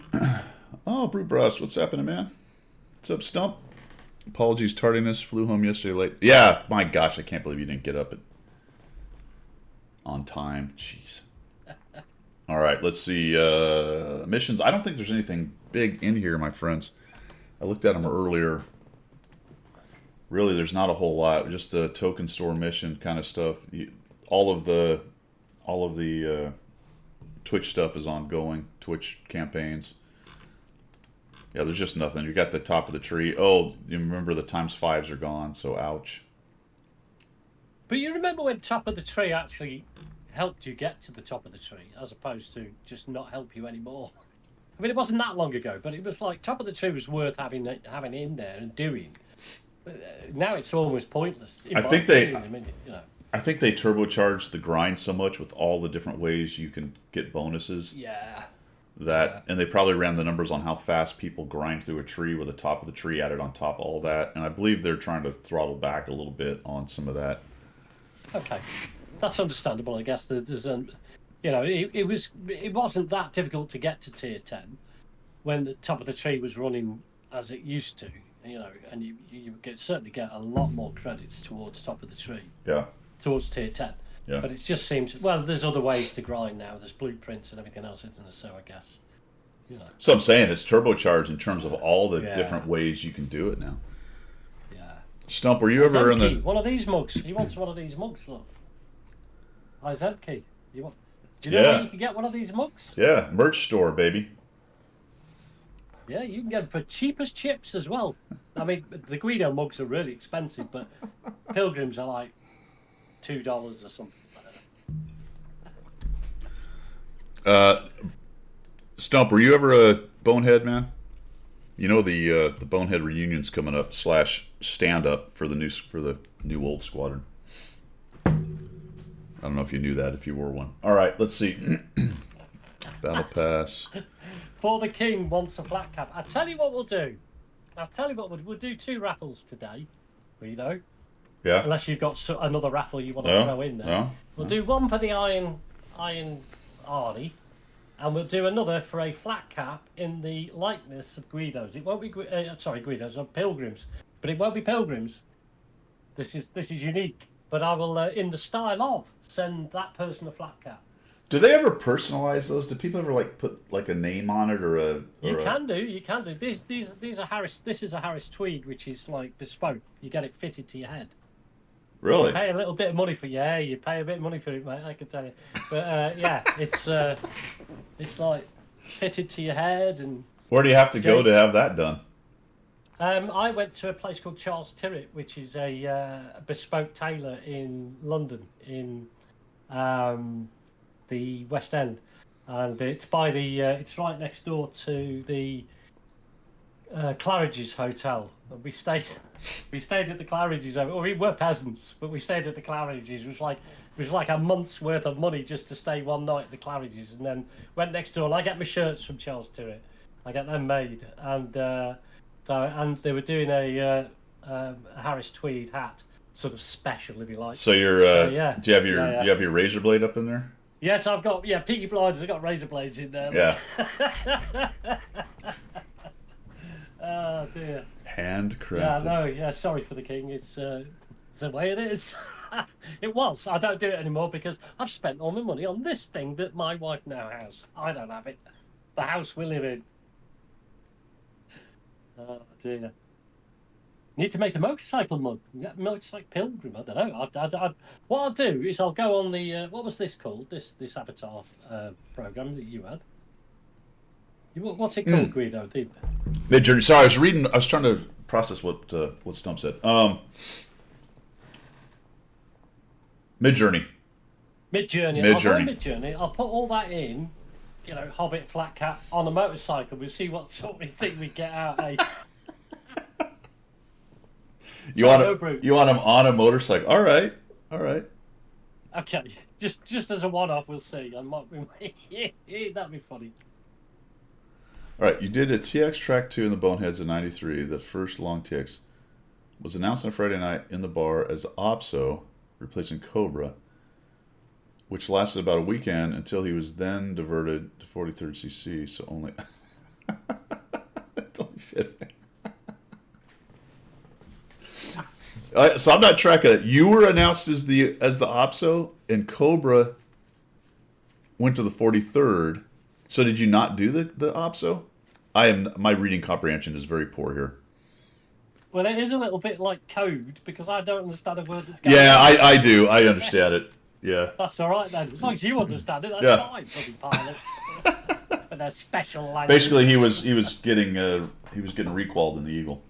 Oh, Brute Bruce, what's happening, man? What's up, Stump? Apologies, tardiness. Flew home yesterday late. Yeah, my gosh, I can't believe you didn't get up on time. Jeez. All right, let's see. Missions. I don't think there's anything big in here, my friends. I looked at them earlier. Really, there's not a whole lot. Just the token store mission kind of stuff. All of the Twitch stuff is ongoing. Twitch campaigns. Yeah, there's just nothing. You got the top of the tree. Oh, you remember the ×5s are gone, so ouch. But you remember when Top of the Tree actually helped you get to the top of the tree, as opposed to just not help you anymore? I mean, it wasn't that long ago, but it was like Top of the Tree was worth having in there and doing. Now it's almost pointless. I think they turbocharged the grind so much with all the different ways you can get bonuses. Yeah. And they probably ran the numbers on how fast people grind through a tree with the top of the tree added on top of all that. And I believe they're trying to throttle back a little bit on some of that. Okay, that's understandable. I guess there's it wasn't that difficult to get to tier 10 when the top of the tree was running as it used to. And you certainly get a lot more credits towards top of the tree. Yeah. Towards tier 10. Yeah. But it just seems, well, there's other ways to grind now. There's blueprints and everything else, isn't there? So I guess, So I'm saying it's turbocharged in terms of all the different ways you can do it now. Yeah. Stump, were you ever in the... one of these mugs. He wants one of these mugs, look. Hi, Zemke. Do you know where you can get one of these mugs? Yeah, merch store, baby. Yeah, you can get them for cheap as chips as well. I mean, the Guido mugs are really expensive, but Pilgrims are like $2 or something. Stump, were you ever a Bonehead, man? You know the Bonehead reunion's coming up / stand up for the new old squadron. I don't know if you knew that, if you were one. All right, let's see. Battle pass. For the King wants a flat cap. I tell you what we'll do. We'll do 2 raffles today. Guido. Yeah. Unless you've got another raffle you want to throw in there. No. We'll do one for the Iron Arnie, and we'll do another for a flat cap in the likeness of Guido's. It won't be Guido's, of Pilgrims, but it won't be Pilgrims. This is unique. But I will, in the style of, send that person a flat cap. Do they ever personalize those? Do people ever put a name on it or a? You can do. These are Harris. This is a Harris tweed, which is like bespoke. You get it fitted to your head. Really? You pay a little bit of money for you pay a bit of money for it, mate. I can tell you. But yeah, it's like fitted to your head and. Where do you have to go to have that done? I went to a place called Charles Tyrwhitt, which is a bespoke tailor in London, in the West End, and it's by the it's right next door to the Claridge's Hotel. And we stayed at the Claridge's. Well, we were peasants, but we stayed at the Claridge's. It was like a month's worth of money just to stay one night at the Claridge's, and then went next door. And I get my shirts from Charles Tyrwhitt. I get them made, and they were doing a Harris tweed hat, sort of special, if you like. So you're do you have your razor blade up in there? Yes, I've got Peaky Blinders. I've got razor blades in there. Yeah. Oh dear. Handcrafted. Yeah, sorry for the King. It's the way it is. It was. I don't do it anymore because I've spent all my money on this thing that my wife now has. I don't have it. The house we live in. Oh dear. Need to make a motorcycle mug. Motorcycle Pilgrim. I don't know. What I'll do is I'll go on the what was this called? This Avatar program that you had. What's it called, Guido? Midjourney. Sorry, I was trying to process what Stump said. Midjourney. Midjourney. I'll put all that in. Hobbit flat cap on a motorcycle. We'll see what sort of thing we get out. You want him on a motorcycle? All right. Okay, just as a one-off, we'll see. That'd be funny. All right, you did a TX track 2 in the Boneheads in '93. The first long TX was announced on Friday night in the bar as the OPSO replacing Cobra, which lasted about a weekend until he was then diverted to 43rd CC. So only. Holy shit. So I'm not tracking it. You were announced as the OPSO, and Cobra went to the 43rd. So did you not do the OPSO? My reading comprehension is very poor here. Well, it is a little bit like code because I don't understand a word that's going Yeah, on. I do. I understand it. Yeah. That's all right then. As long as you understand it, that's Yeah. fine, bloody pilots. But their special language. Basically, he was getting recalled in the Eagle.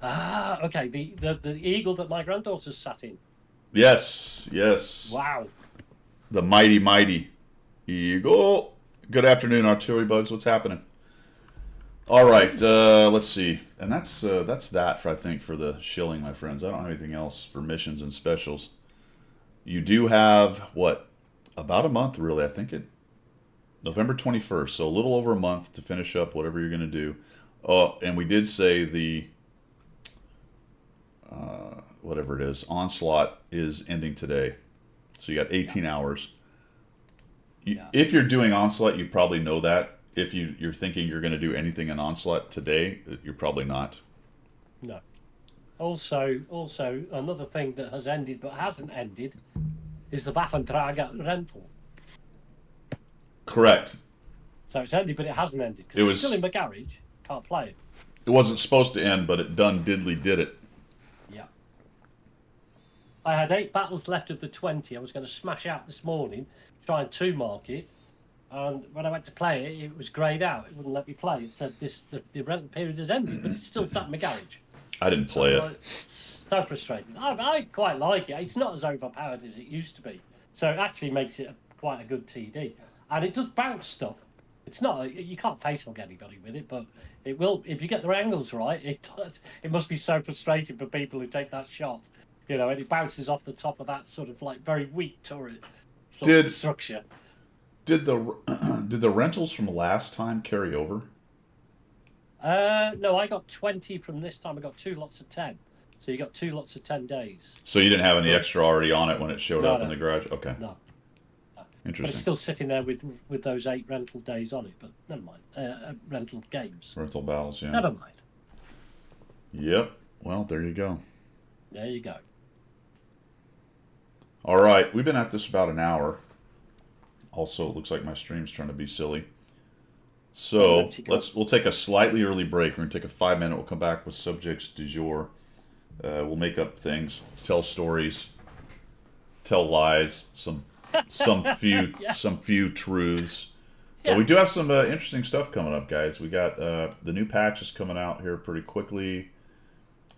Ah, okay. The eagle that my granddaughter sat in. Yes. Wow. The mighty Eagle. Good afternoon, artillery bugs. What's happening? All right. Let's see. And that's that for the shilling, my friends. I don't have anything else for missions and specials. You do have about a month, really. I think November 21st, so a little over a month to finish up whatever you're going to do. And we did say the whatever it is, Onslaught is ending today. So you got 18 hours. If you're doing Onslaught, you probably know that. If you're thinking you're going to do anything in Onslaught today, you're probably not. No. Also, another thing that has ended but hasn't ended is the Waffentrager rental. Correct. So it's ended, but it hasn't ended because it's still in my garage. Can't play it. It wasn't supposed to end, but it did it. Yeah. I had 8 battles left of the 20. I was going to smash out this morning, try and 2-mark it. And when I went to play it, it was greyed out. It wouldn't let me play. It said the rental period has ended, but it's still sat in my garage. I didn't play it. It's so frustrating. I quite like it. It's not as overpowered as it used to be. So it actually makes it quite a good TD. And it does bounce stuff. It's not, you can't face hug anybody with it, but it will, if you get the angles right, it does. It must be so frustrating for people who take that shot. And it bounces off the top of that sort of like very weak turret sort of structure. Did the rentals from last time carry over? No, I got 20 from this time. I got 2 lots of 10. So you got 2 lots of 10 days. So you didn't have any extra already on it when it showed up in the garage? Okay. No. Interesting. But it's still sitting there with those 8 rental days on it, but never mind. Rental games. Rental battles, yeah. Never mind. Yep. Well, there you go. There you go. All right. We've been at this about an hour. Also, it looks like my stream's trying to be silly. So we'll take a slightly early break. We're going to take a 5-minute. We'll come back with subjects du jour. We'll make up things, tell stories, tell lies, some few truths. Yeah. We do have some interesting stuff coming up, guys. We got the new patch is coming out here pretty quickly.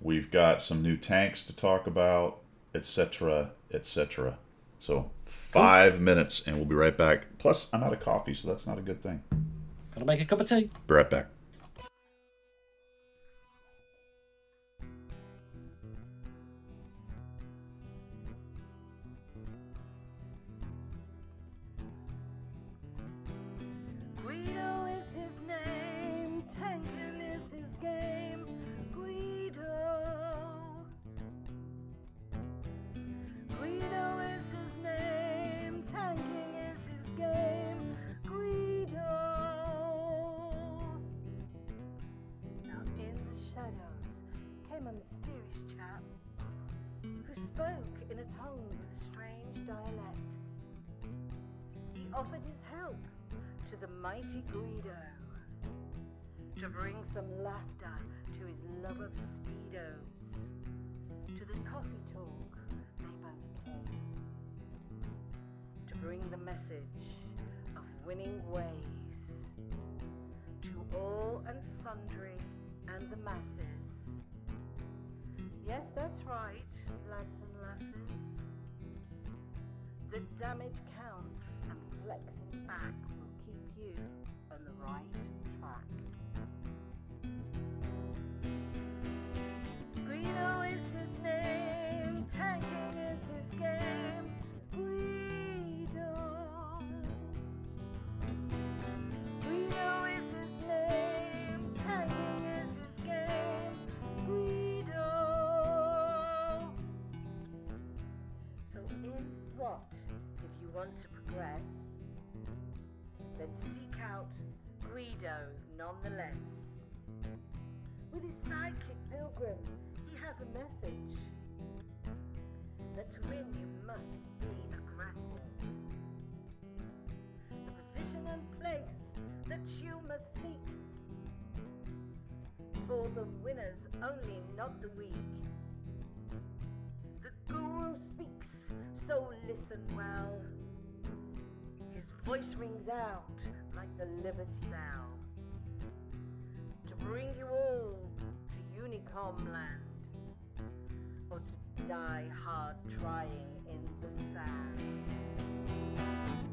We've got some new tanks to talk about, etc., etc. So 5 minutes, and we'll be right back. Plus, I'm out of coffee, so that's not a good thing. Gotta make a cup of tea. Be right back. Guido is his name, tanking is his game. Guido is his name, tanking is his game. Guido. Now in the shadows came a mysterious chap who spoke in a tongue with strange dialect. He offered his help to the mighty Guido to bring some laughter to his love of speedos. To the coffee talk they both came, to bring the message of winning ways to all and sundry and the masses. Yes, that's right, lads and lasses. The damage counts and flexing back will keep you on the right track. Guido is his name, tanking is his game. Guido. Guido is his name, tanking is his game. Guido. want to progress, then seek out Guido nonetheless. With his sidekick Pilgrim, he has a message that to win you must be aggressive. The position and place that you must seek, for the winners only, not the weak. The guru speaks, so listen well. His voice rings out like the Liberty Bell, to bring you all to Unicom land, or to die hard trying in the sand.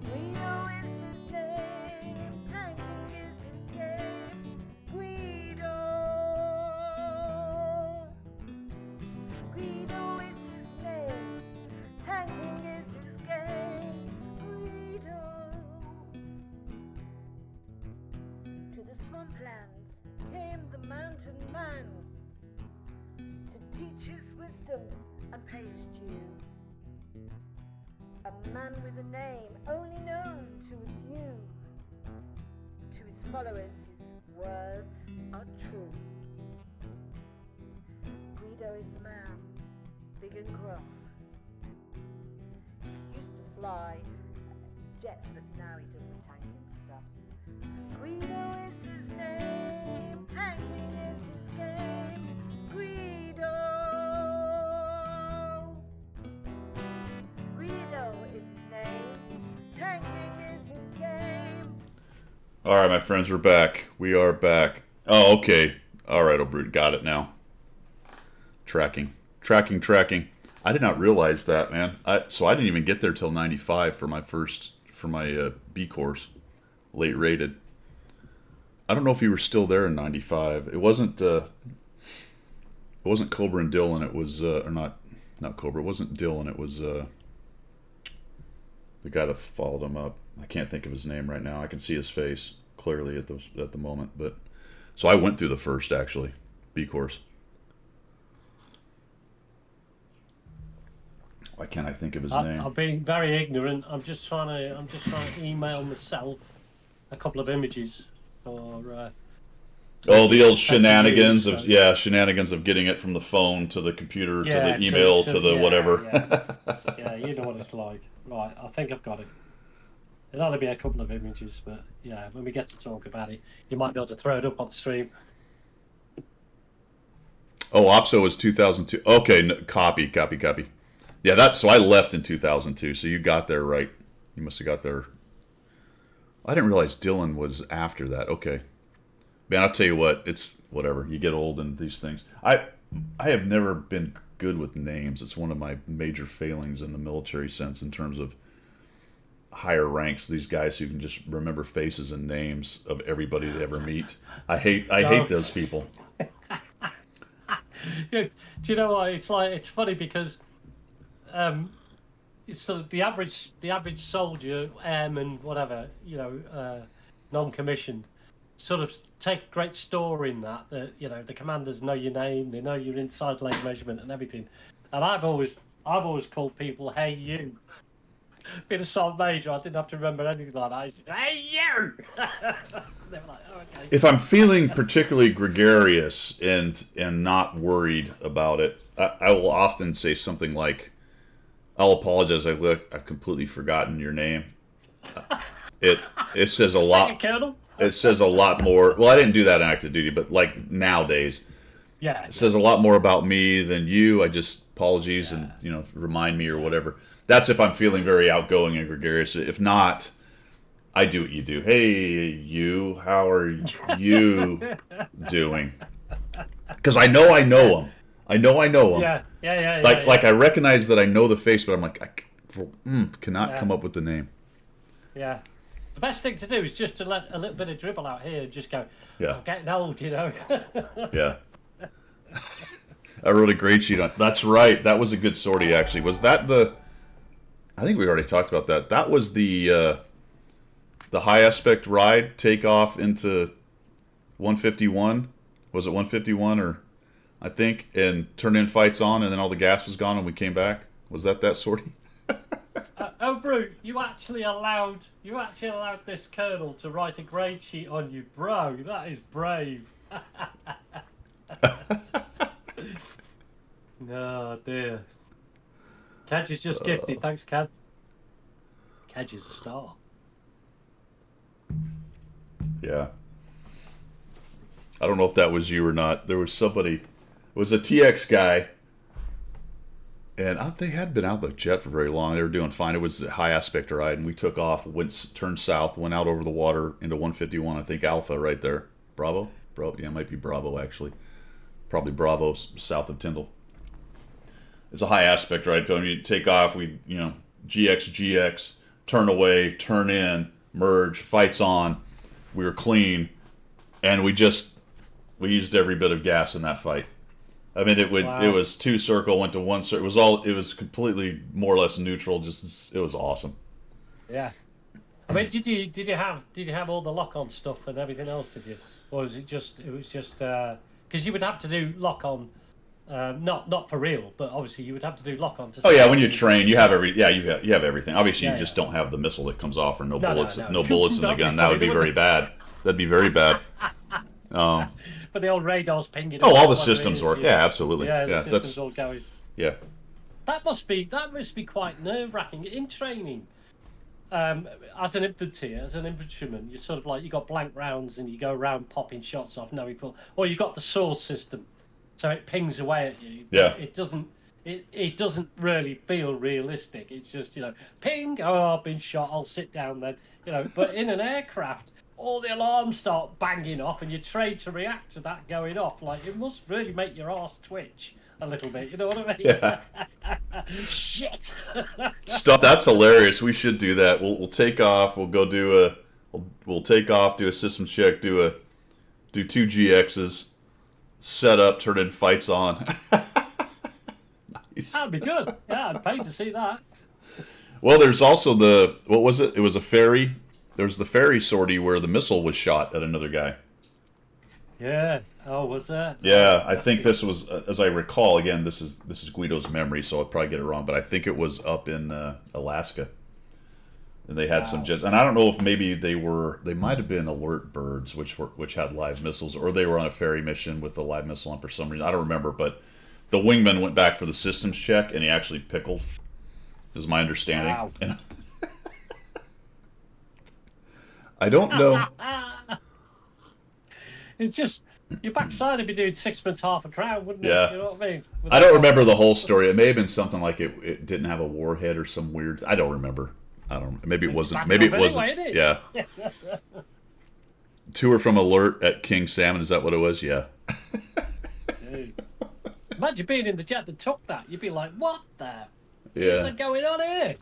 Guido is his name, tanking is his game. Guido is his name, tanking is his game. Guido. To the swamplands came the mountain man, to teach his wisdom and pay his due. A man with a name only known to a few. To his followers his words are true. Guido is the man, big and gruff. He used to fly jets, but now he does the tanking stuff. Guido is his name, tanking is his game. Guido. Guido is his name, tanking is his game. All right, my friends, we're back. We are back. Oh, okay. All right, O'Brute, got it now. Tracking. I did not realize that, man. So I didn't even get there till 95 for my B course, late rated. I don't know if you were still there in 95. It wasn't Cobra and Dylan. It was or not Cobra. It wasn't Dylan. It was the guy that followed him up. I can't think of his name right now. I can see his face clearly at the moment. But so I went through the first actually B course. Why can't I think of his name? I'm being very ignorant. I'm just trying to email myself a couple of images for. The old shenanigans of shenanigans of getting it from the phone to the computer to the email to the whatever. Yeah, you know what it's like. Right, I think I've got it. It'll only be a couple of images, but yeah, when we get to talk about it, you might be able to throw it up on stream. Oh, OPSO was 2002. Okay, no, copy. Yeah, so I left in 2002, so you got there right. You must have got there. I didn't realize Dylan was after that. Okay. Man, I'll tell you what, it's whatever. You get old and these things. I have never been good with names. It's one of my major failings in the military sense in terms of higher ranks. These guys who can just remember faces and names of everybody they ever meet. I hate those people. Do you know what? It's funny because so the average soldier, airman, whatever, non-commissioned, sort of take great store in that the commanders know your name, they know your inside leg measurement and everything. And I've always called people, "Hey you." Being a sergeant major, I didn't have to remember anything like that. I said, "Hey you." They were like, "Oh, okay." If I'm feeling particularly gregarious and not worried about it, I will often say something like, I'll apologize. I've completely forgotten your name. It says a lot. Thank you, Colonel. It says a lot more. Well, I didn't do that in active duty, but like nowadays, it says a lot more about me than you. I just apologies and remind me or whatever. That's if I'm feeling very outgoing and gregarious. If not, I do what you do. Hey, you, how are you doing? Because I know him. I know him. Yeah. Like I recognize that I know the face, but I'm like, I cannot come up with the name. Yeah. The best thing to do is just to let a little bit of dribble out here and just go, yeah. I'm getting old, Yeah. I wrote a grade sheet on. That's right. That was a good sortie, actually. Was that I think we already talked about that. That was the high aspect ride takeoff into 151. Was it 151 or I think, and turn in fights on, and then all the gas was gone, and we came back. Was that sortie? Oh, Brute, you actually allowed this colonel to write a grade sheet on you, bro. That is brave. Oh dear. Kedge is just gifted. Thanks, Kedge. Kedge is a star. Yeah. I don't know if that was you or not. There was somebody. It was a TX guy. And they had been out the jet for very long. They were doing fine. It was a high aspect ride, and we took off, turned south, went out over the water into 151. I think Alpha right there. Bravo? Yeah, it might be Bravo actually. Probably Bravo south of Tyndall. It's a high aspect ride. When you take off, GX, turn away, turn in, merge, fights on. We were clean, and we used every bit of gas in that fight. I mean, it was 2 circle, went to 1 circle. It was completely more or less neutral. It was awesome. Yeah. I mean, did you have all the lock-on stuff and everything else? Did you, or was it just because you would have to do lock-on, not for real, but obviously you would have to do lock-on to. Oh yeah, when you train, you have you have everything. Obviously, you just don't have the missile that comes off, or no bullets in the gun. That would be very bad. That'd be very bad. But the old radars pinging. Oh, all the systems work. Yeah, absolutely. Yeah, the systems all going. Yeah. That must be quite nerve-wracking in training. As an infantryman, you're sort of like, you got blank rounds and you go around popping shots off. Or you got the source system, so it pings away at you. Yeah. It doesn't really feel realistic. It's just, ping. Oh, I've been shot. I'll sit down then. But in an aircraft, all the alarms start banging off, and you're trained to react to that going off. Like, it must really make your arse twitch a little bit. You know what I mean? Yeah. Shit. Stop. That's hilarious. We should do that. We'll take off. We'll go do we'll take off, do a system check, do 2 GXs, set up, turn in, fights on. Nice. That'd be good. Yeah, I'd pay to see that. Well, there's also what was it? It was a ferry. There's the ferry sortie where the missile was shot at another guy. Yeah. Oh, was that? Yeah, I think this was, as I recall, again, this is Guido's memory, so I'll probably get it wrong, but I think it was up in Alaska. And they had some jets, and I don't know if maybe they might have been alert birds, which had live missiles, or they were on a ferry mission with a live missile on for some reason. I don't remember, but the wingman went back for the systems check, and he actually pickled, is my understanding. Wow. And I don't know. It's just, your backside would be doing sixpence half a crown, wouldn't it? Yeah. You know what I mean? I don't remember the whole story. It may have been something like it didn't have a warhead or some weird. I don't remember. Maybe it wasn't. Maybe it wasn't. Anyway, yeah. Tour from Alert at King Salmon. Is that what it was? Yeah. Dude. Imagine being in the jet that took that. You'd be like, what the? Yeah. What's going on here?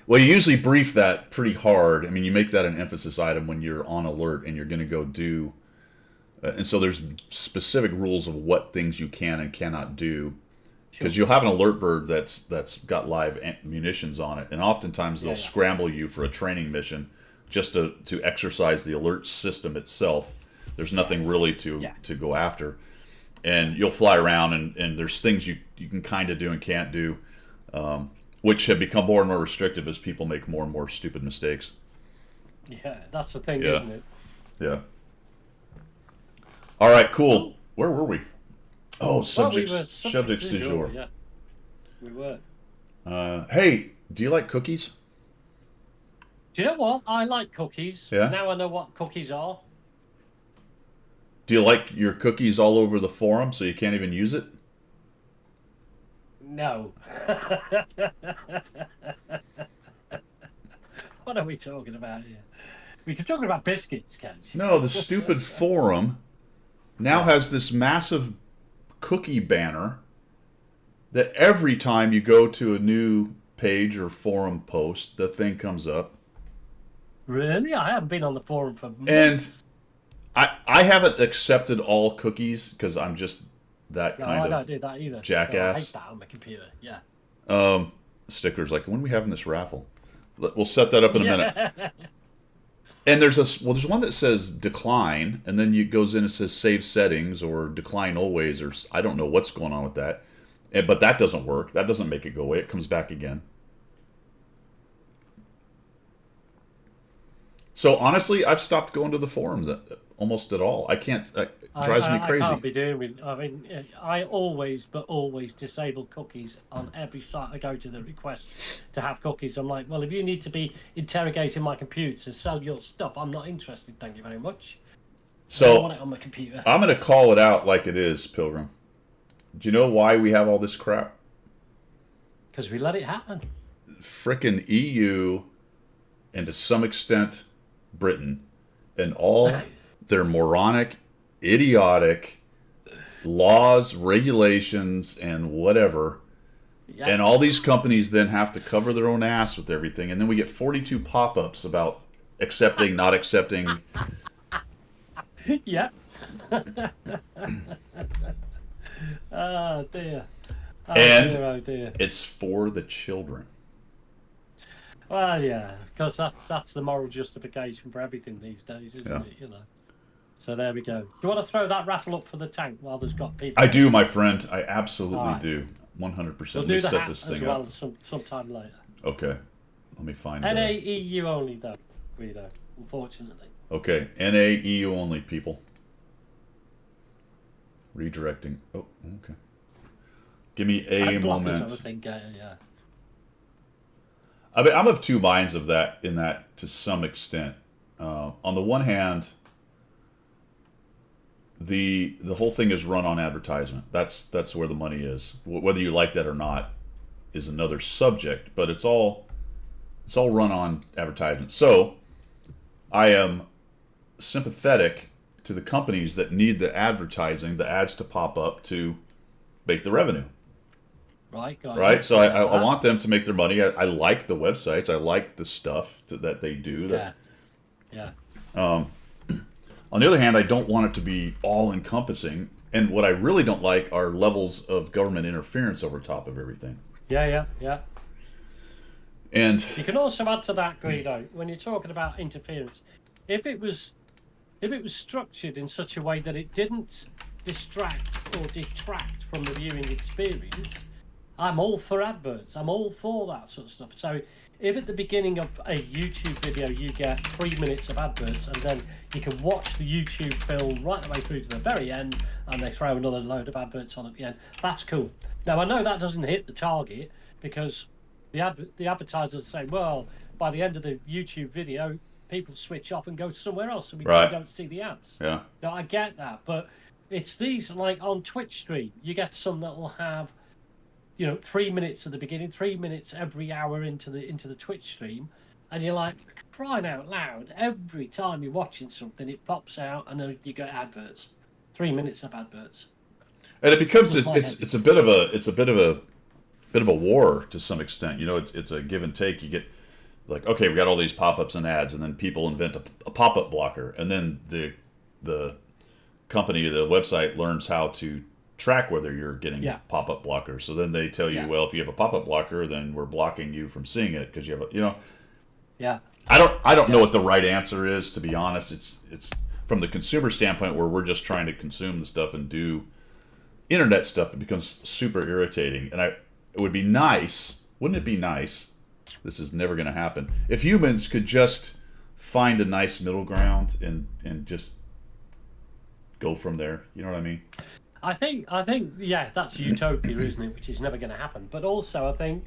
Well, you usually brief that pretty hard. I mean, you make that an emphasis item when you're on alert and you're going to go do. And so there's specific rules of what things you can and cannot do. Because you'll have an alert bird that's got live munitions on it, and oftentimes they'll scramble you for a training mission just to exercise the alert system itself. There's nothing really to go after, and you'll fly around, and there's things you can kind of do and can't do, which have become more and more restrictive as people make more and more stupid mistakes. Yeah, that's the thing, isn't it? Yeah. All right, cool. Where were we? Oh, subjects du jour. Yeah, we were. Hey, do you like cookies? Do you know what? I like cookies. Yeah? Now I know what cookies are. Do you like your cookies all over the forum so you can't even use it? No. What are we talking about here? We can talk about biscuits, can't you? No, the stupid forum now has this massive cookie banner that every time you go to a new page or forum post, the thing comes up. Really? I haven't been on the forum for months. And I haven't accepted all cookies because I'm just that kind I of don't do that either. jackass. No, I hate that on my computer. Yeah. Stickers like, when are we having this raffle? We'll set that up in a minute. And there's one that says decline, and then it goes in and says save settings or decline always, or I don't know what's going on with that. But that doesn't work. That doesn't make it go away. It comes back again. So honestly, I've stopped going to the forums almost at all. I can't. It drives me I crazy. can't be doing with. I mean, I always, but always disable cookies on every site I go to that requests to have cookies. I'm like, well, if you need to be interrogating my computer to sell your stuff, I'm not interested. Thank you very much. I don't want So it on my computer. I'm going to call it out like it is, Pilgrim. Do you know why we have all this crap? Because we let it happen. Frickin' EU, and to some extent Britain, and all their moronic, idiotic laws, regulations, and whatever. Yeah. And all these companies then have to cover their own ass with everything. And then we get 42 pop-ups about accepting, not accepting. Yeah. Oh dear. Oh And dear, oh dear. it's for the children. Well, yeah, because that's the moral justification for everything these days, isn't Yeah. it? You know. So there we go. Do you want to throw that raffle up for the tank while there's got people? I do, my friend. I absolutely All right. do. 100%. We'll Let me do the set hat this as thing well up. sometime later. Okay. Let me find NAEU only, though, Guido, unfortunately. Okay. NAEU only, people. Redirecting. Oh, okay. Give me a And blockers, I moment. would think, yeah. I mean, I'm of two minds of that in that to some extent. On the one hand, the whole thing is run on advertisement. That's where the money is. Whether you like that or not is another subject, but it's all run on advertisement. So I am sympathetic to the companies that need the advertising, the ads to pop up to make the revenue. Right, got Right, it. so I want them to make their money. I like the websites. I like the stuff that they do. Yeah. On the other hand, I don't want it to be all encompassing. And what I really don't like are levels of government interference over top of everything. Yeah. And You can also add to that, Guido, when you're talking about interference, if it was structured in such a way that it didn't distract or detract from the viewing experience, I'm all for adverts. I'm all for that sort of stuff. So if at the beginning of a YouTube video you get 3 minutes of adverts and then you can watch the YouTube film right the way through to the very end and they throw another load of adverts on at the end, that's cool. Now I know that doesn't hit the target because the advertisers say, well, by the end of the YouTube video, people switch off and go somewhere else, so we Right. don't see the ads. yeah, No, I get that, but it's these, like on Twitch stream, you get some that will have, 3 minutes at the beginning, 3 minutes every hour into the Twitch stream, and you're like, crying out loud, every time you're watching something, it pops out, and then you get adverts. 3 minutes of adverts. and it becomes this. Quite It's a bit of a war to some extent. It's a give and take. You get like, okay, we got all these pop-ups and ads, and then people invent a pop-up blocker, and then the company, the website learns how to track whether you're getting Yeah. pop-up blockers. So then they tell you, Yeah. well, if you have a pop-up blocker, then we're blocking you from seeing it because you have Yeah. I don't know what the right answer is, to be honest. It's from the consumer standpoint where we're just trying to consume the stuff and do internet stuff. It becomes super irritating, and it would be nice, wouldn't it be nice? This is never going to happen. If humans could just find a nice middle ground and just go from there. You know what I mean? I think, yeah, that's utopia, isn't it? Which is never going to happen. But also, I think,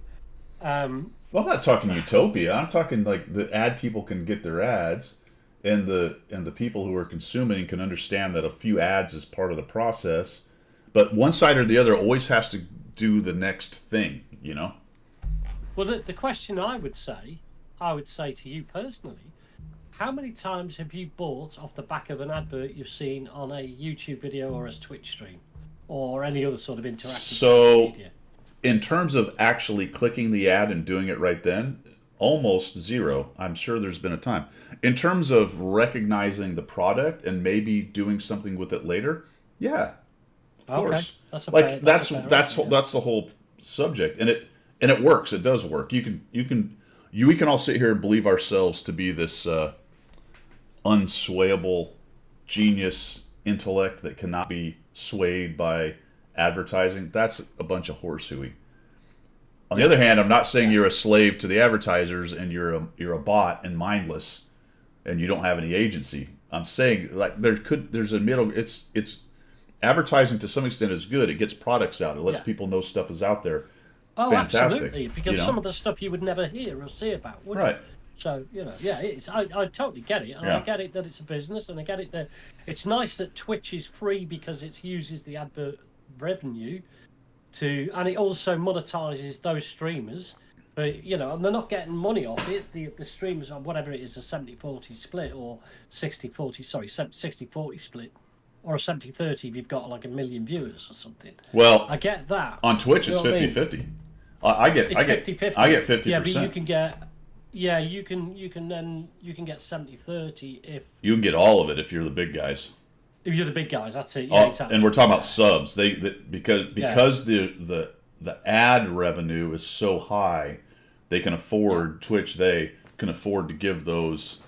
Well, I'm not talking utopia. I'm talking like the ad people can get their ads, and the people who are consuming can understand that a few ads is part of the process. But one side or the other always has to do the next thing. well, the question I would say to you personally, how many times have you bought off the back of an advert you've seen on a YouTube video or a Twitch stream or any other sort of interactive social media? In terms of actually clicking the ad and doing it right then, almost zero. I'm sure there's been a time. In terms of recognizing the product and maybe doing something with it later, yeah, of course. That's a Like fair- that's a fair that's answer, that's the whole subject, and it works. It does work. We can all sit here and believe ourselves to be this unswayable genius intellect that cannot be swayed by advertising. That's a bunch of horse hooey. On the other hand, I'm not saying you're a slave to the advertisers and you're a bot and mindless. and you don't have any agency. I'm saying like there's a middle. It's advertising to some extent is good. It gets products out. It lets Yeah. people know stuff is out there. Oh, Fantastic, absolutely. Because you know? some of the stuff you would never hear or see about, would Right. you? So, you know, yeah, I totally get it. And Yeah. I get it that it's a business, and I get it that it's nice that Twitch is free because it uses the advert revenue and it also monetizes those streamers. But, you know, and they're not getting money off it. The streamers on whatever it is, a 70-40 split or 60-40 split. Or a 70-30 if you've got like 1 million viewers or something. Well, I get that. on Twitch, You it's know what I mean? 50-50. I get It's 50-50. I get 50%. Yeah, but you can get you can get 70-30 You can get all of it if you're the big guys. if you're the big guys. That's it. Yeah, exactly. And we're talking about subs. Because the ad revenue is so high, they can afford Twitch. They can afford to give those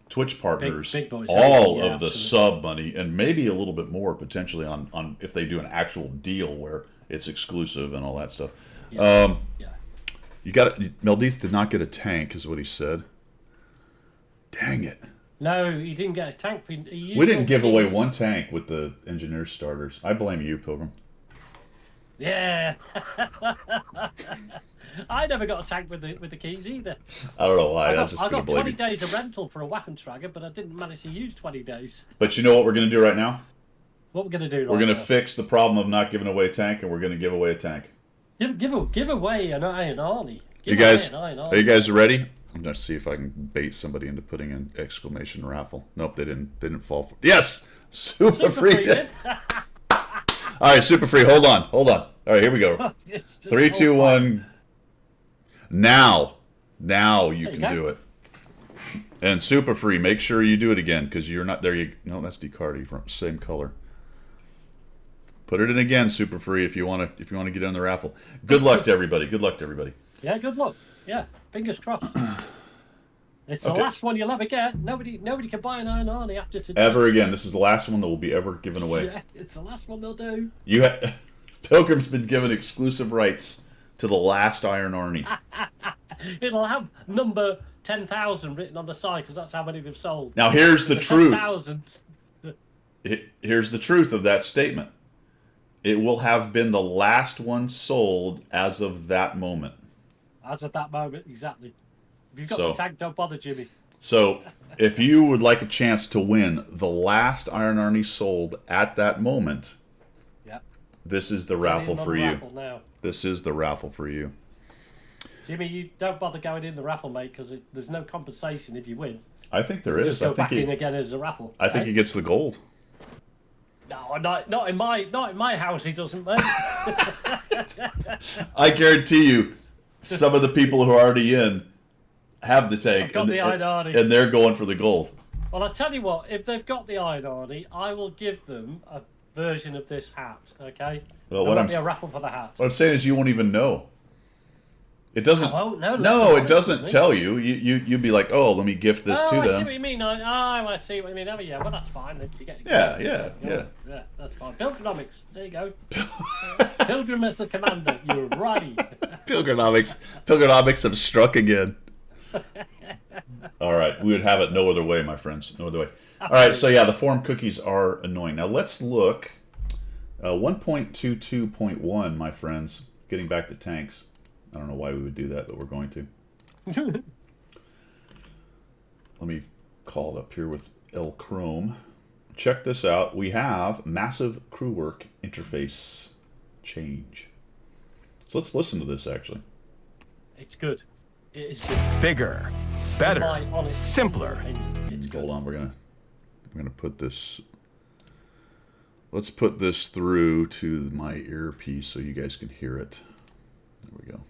Twitch partners big boys, all yeah, of the absolutely. sub money and maybe a little bit more potentially on if they do an actual deal where it's exclusive and all that stuff. Yeah. You got it. Meldeeth did not get a tank, is what he said. Dang it. No, you didn't get a tank. We didn't give away one tank with the engineer starters. I blame you, Pilgrim. Yeah. I never got a tank with the keys either. I don't know why. I I'm just got going to 20 blame you. days of rental for a Waffentrager, but I didn't manage to use 20 days. But you know what we're going to do right now? What we're going to do? We're going to fix the problem of not giving away a tank, and we're going to give away a tank. give away an Iron Arnie. You guys, are you guys ready? I'm going to see if I can bait somebody into putting an exclamation raffle. Nope, they didn't fall for. Yes, Super Free did. All right, Super Free. Hold on. All right, here we go. 3, 2, 1. Now you can do it. And Super Free, make sure you do it again because you're not there. No, that's Decardi from same color. Put it in again, Super Free, if you want to get in the raffle. Good luck to everybody. Yeah, good luck. Yeah, fingers crossed. It's Okay. the last one you'll ever get. Nobody can buy an Iron Arnie after today. Ever again. This is the last one that will be ever given away. Yeah, it's the last one they'll do. Pilgrim's been given exclusive rights to the last Iron Arnie. It'll have number 10,000 written on the side because that's how many they've sold. Now here's the truth. 10,000. Here's the truth of that statement. It will have been the last one sold as of that moment. As of that moment, exactly. If you've got So- the tag, don't bother, Jimmy. So, if you would like a chance to win the last Iron Arnie sold at that moment, Yeah. this is the raffle for you. Raffle now. This is the raffle for you. Jimmy, you don't bother going in the raffle, mate, because there's no compensation if you win. I think there Just is. go I think back in he, again as a raffle. I think eh? he gets the gold. No, not in my house. He doesn't, mate. I guarantee you, some of the people who are already in have the tank, I've got the Iron Arnie. and they're going for the gold. Well, I tell you what, if they've got the Iron Arnie, I will give them a version of this hat. Okay. Well, There what won't I'm be a raffle for the hat. What I'm saying is, you won't even know. It doesn't. I won't know. No, it Listen, doesn't listen. tell you. You'd be like, oh, let me gift this to I see them. what you mean. I see what you mean. Oh, yeah, well, that's fine. You get, Yeah. Yeah, that's fine. Pilgrinomics. There you go. Pilgrim as the commander. You're right. Pilgrinomics have struck again. All right, we would have it no other way, my friends. No other way. All right, so yeah, the form cookies are annoying. Now let's look. 1.22.1, my friends. Getting back to tanks. I don't know why we would do that, but we're going to. Let me call it up here with L Chrome. Check this out. We have massive crew work interface change. So let's listen to this, actually. It's good. It is good. Bigger, better, My honest simpler. opinion, it's good. Hold on, we're gonna put this. Let's put this through to my earpiece so you guys can hear it. There we go.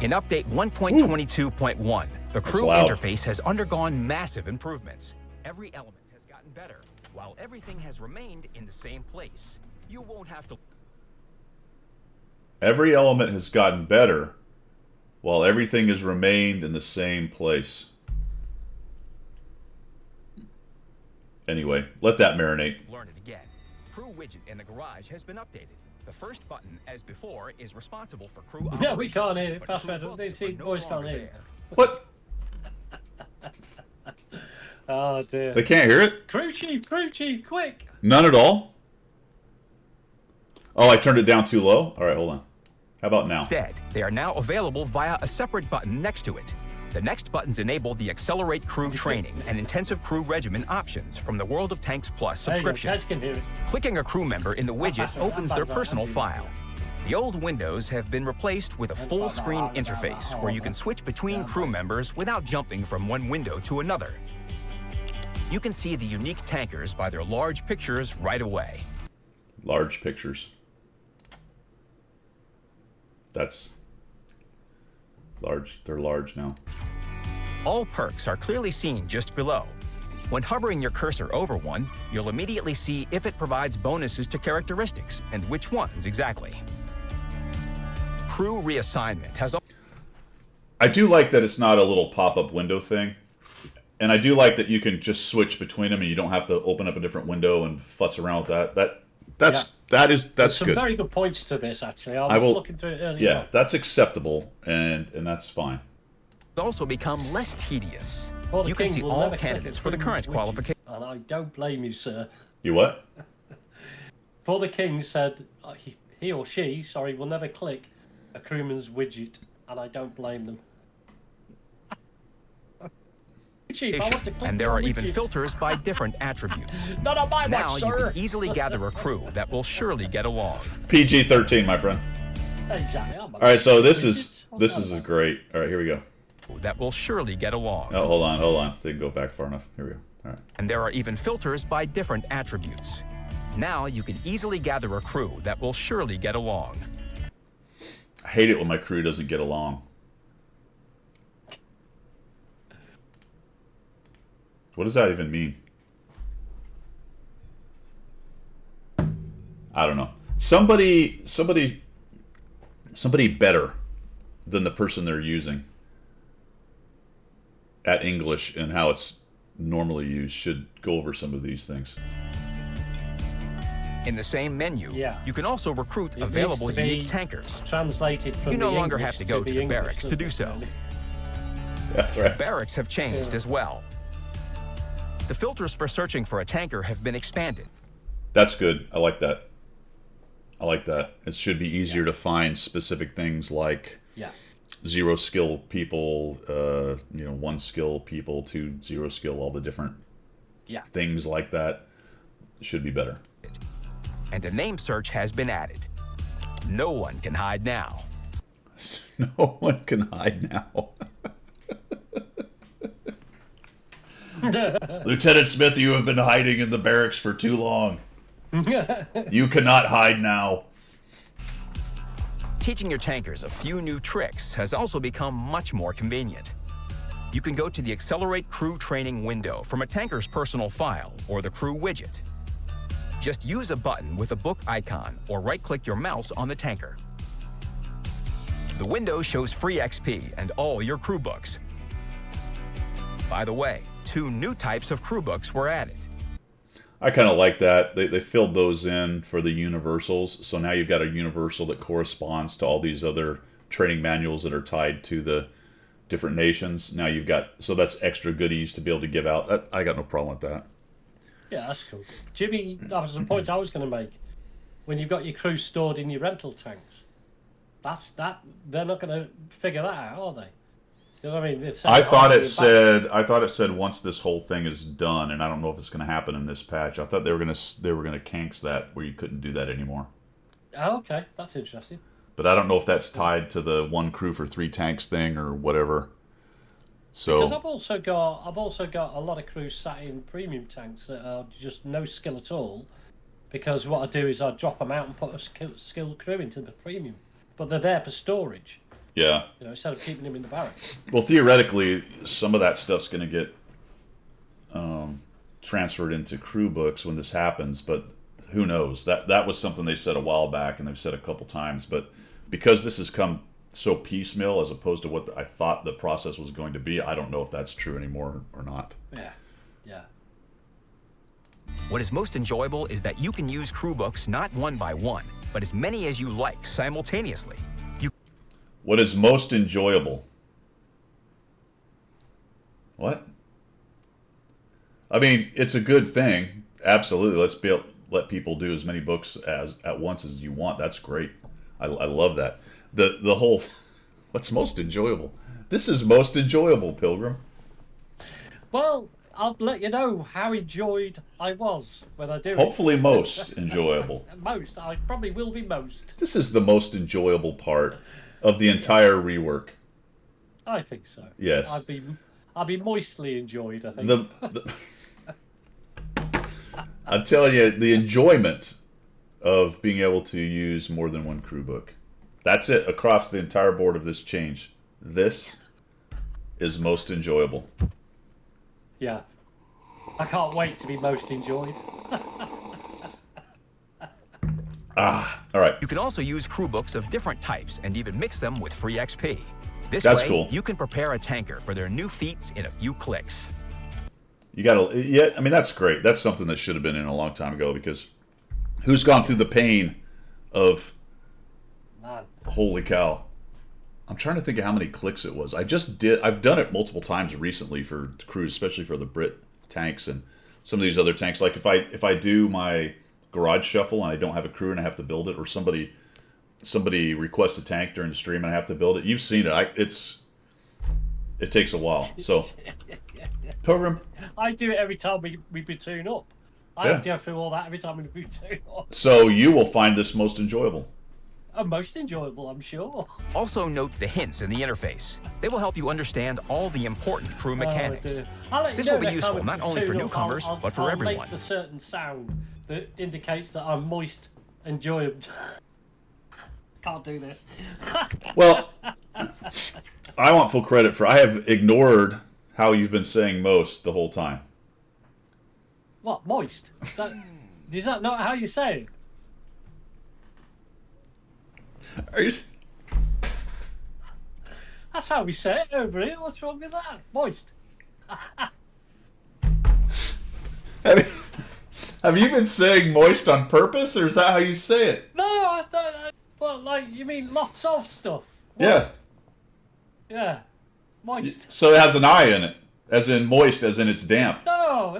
In update 1.22.1, the crew loud. interface has undergone massive improvements. Every element has gotten better, while everything has remained in the same place. You won't have to Every element has gotten better, while everything has remained in the same place. Anyway, let that marinate. learn it again. Crew widget in the garage has been updated. The first button, as before, is responsible for crew Yeah, we operations, can't hear it. but Fast crew forward. books They see are no boys can't longer hear it. there. What? Oh dear. They can't hear it? Crew chief, quick! None at all? Oh, I turned it down too low? All right, hold on. How about now? Instead, they are now available via a separate button next to it. The next buttons enable the Accelerate Crew Training and Intensive Crew Regimen options from the World of Tanks Plus There you go, subscription. guys can hear it. Clicking a crew member in the widget opens their personal file. The old windows have been replaced with a full-screen interface where you can switch between crew members without jumping from one window to another. You can see the unique tankers by their large pictures right away. Large pictures. That's large. They're large now. All perks are clearly seen just below. When hovering your cursor over one, you'll immediately see if it provides bonuses to characteristics and which ones exactly. Crew reassignment has I do like that it's not a little pop-up window thing. And I do like that you can just switch between them and you don't have to open up a different window and futz around with that. That's There's some good. very good points to this, actually. I was looking through it earlier. Yeah, that's acceptable and that's fine. also become less tedious. For the You can king see will all never candidates click for the a current crew's widget. qualification. And I don't blame you, sir. You what? For the king said he or she, sorry, will never click a crewman's widget, and I don't blame them. Chief, I want to click And there your are even widget. filters by different attributes. Not on my Now watch, you sir. can easily gather a crew that will surely get along. PG-13, my friend. Exactly. All right, so this What's is that? great. All right, here we go. That will surely get along. Oh, hold on. Didn't go back far enough. Here we go. All right. And there are even filters by different attributes. Now you can easily gather a crew that will surely get along. I hate it when my crew doesn't get along. What does that even mean? I don't know. Somebody better than the person they're using at English and how it's normally used should go over some of these things. In the same menu, Yeah. you can also recruit It needs available to be unique tankers. Translated from You no the longer English have to go to the English, barracks to doesn't do it, so. really? That's right. Barracks have changed Yeah. as well. The filters for searching for a tanker have been expanded. That's good. I like that. It should be easier to find specific things like Yeah. 0 skill people, 1 skill people, 2 0 skill, all the different Yeah. things like that should be better. And a name search has been added. No one can hide now. No one can hide now. Lieutenant Smith, you have been hiding in the barracks for too long. You cannot hide now. Teaching your tankers a few new tricks has also become much more convenient. You can go to the Accelerate Crew Training window from a tanker's personal file or the crew widget. Just use a button with a book icon or right-click your mouse on the tanker. The window shows free XP and all your crew books. By the way, 2 new types of crew books were added. I kind of like that. They filled those in for the universals. So now you've got a universal that corresponds to all these other training manuals that are tied to the different nations. Now you've got, so that's extra goodies to be able to give out. I got no problem with that. Yeah, that's cool. Jimmy, that was the point I was going to make. When you've got your crew stored in your rental tanks, they're not going to figure that out, are they? You know what I mean? I thought it said once this whole thing is done, and I don't know if it's going to happen in this patch. I thought they were going to kinks that where you couldn't do that anymore. Oh, okay, that's interesting. But I don't know if that's tied to the 1 crew for 3 tanks thing or whatever. Because So I've also got a lot of crews sat in premium tanks that are just no skill at all. Because what I do is I drop them out and put a skilled crew into the premium, but they're there for storage. yeah. Instead of keeping them in the barracks. Well, theoretically, some of that stuff's going to get transferred into crew books when this happens, but who knows? That was something they said a while back, and they've said a couple times. But because this has come so piecemeal as opposed to what I thought the process was going to be, I don't know if that's true anymore or not. Yeah, yeah. What is most enjoyable is that you can use crew books not one by one, but as many as you like simultaneously. What is most enjoyable? What? I mean, it's a good thing. Absolutely. Let people do as many books as at once as you want. That's great. I love that. The whole what's most enjoyable. This is most enjoyable, Pilgrim. Well, I'll let you know how enjoyed I was when I do it. Hopefully most enjoyable. Most. I probably will be most. This is the most enjoyable part of the entire rework. I think so. Yes. I'll be moistly enjoyed, I think. I'm telling you, the enjoyment of being able to use more than one crew book. That's it across the entire board of this change. This is most enjoyable. Yeah. I can't wait to be most enjoyed. All right. You can also use crew books of different types and even mix them with free XP. This That's way, cool. you can prepare a tanker for their new feats in a few clicks. You gotta, yeah, I mean, that's great. That's something that should have been in a long time ago, because who's gone through the pain of, Man. holy cow. I'm trying to think of how many clicks it was. I've done it multiple times recently for crews, especially for the Brit tanks and some of these other tanks. Like if I do my garage shuffle and I don't have a crew and I have to build it, or somebody requests a tank during the stream and I have to build it. You've seen it. It takes a while. So, Pilgrim. I do it every time we platoon up. I have to go through all that every time we platoon up. So you will find this most enjoyable. Most enjoyable, I'm sure. Also note the hints in the interface. They will help you understand all the important crew mechanics. I'll let you This know will be next time useful we not only for platoon up, newcomers, but for I'll everyone. make the certain sound that indicates that I'm moist enjoyed. Can't do this. Well, I want full credit for I have ignored how you've been saying most the whole time. What, moist? Is that not how you say it? Are you? That's how we say it over here. What's wrong with that? Moist. Have you been saying moist on purpose, or is that how you say it? No, I thought. Well, like you mean lots of stuff. Yeah. Yeah. Moist. So it has an I in it, as in moist, as in it's damp. No.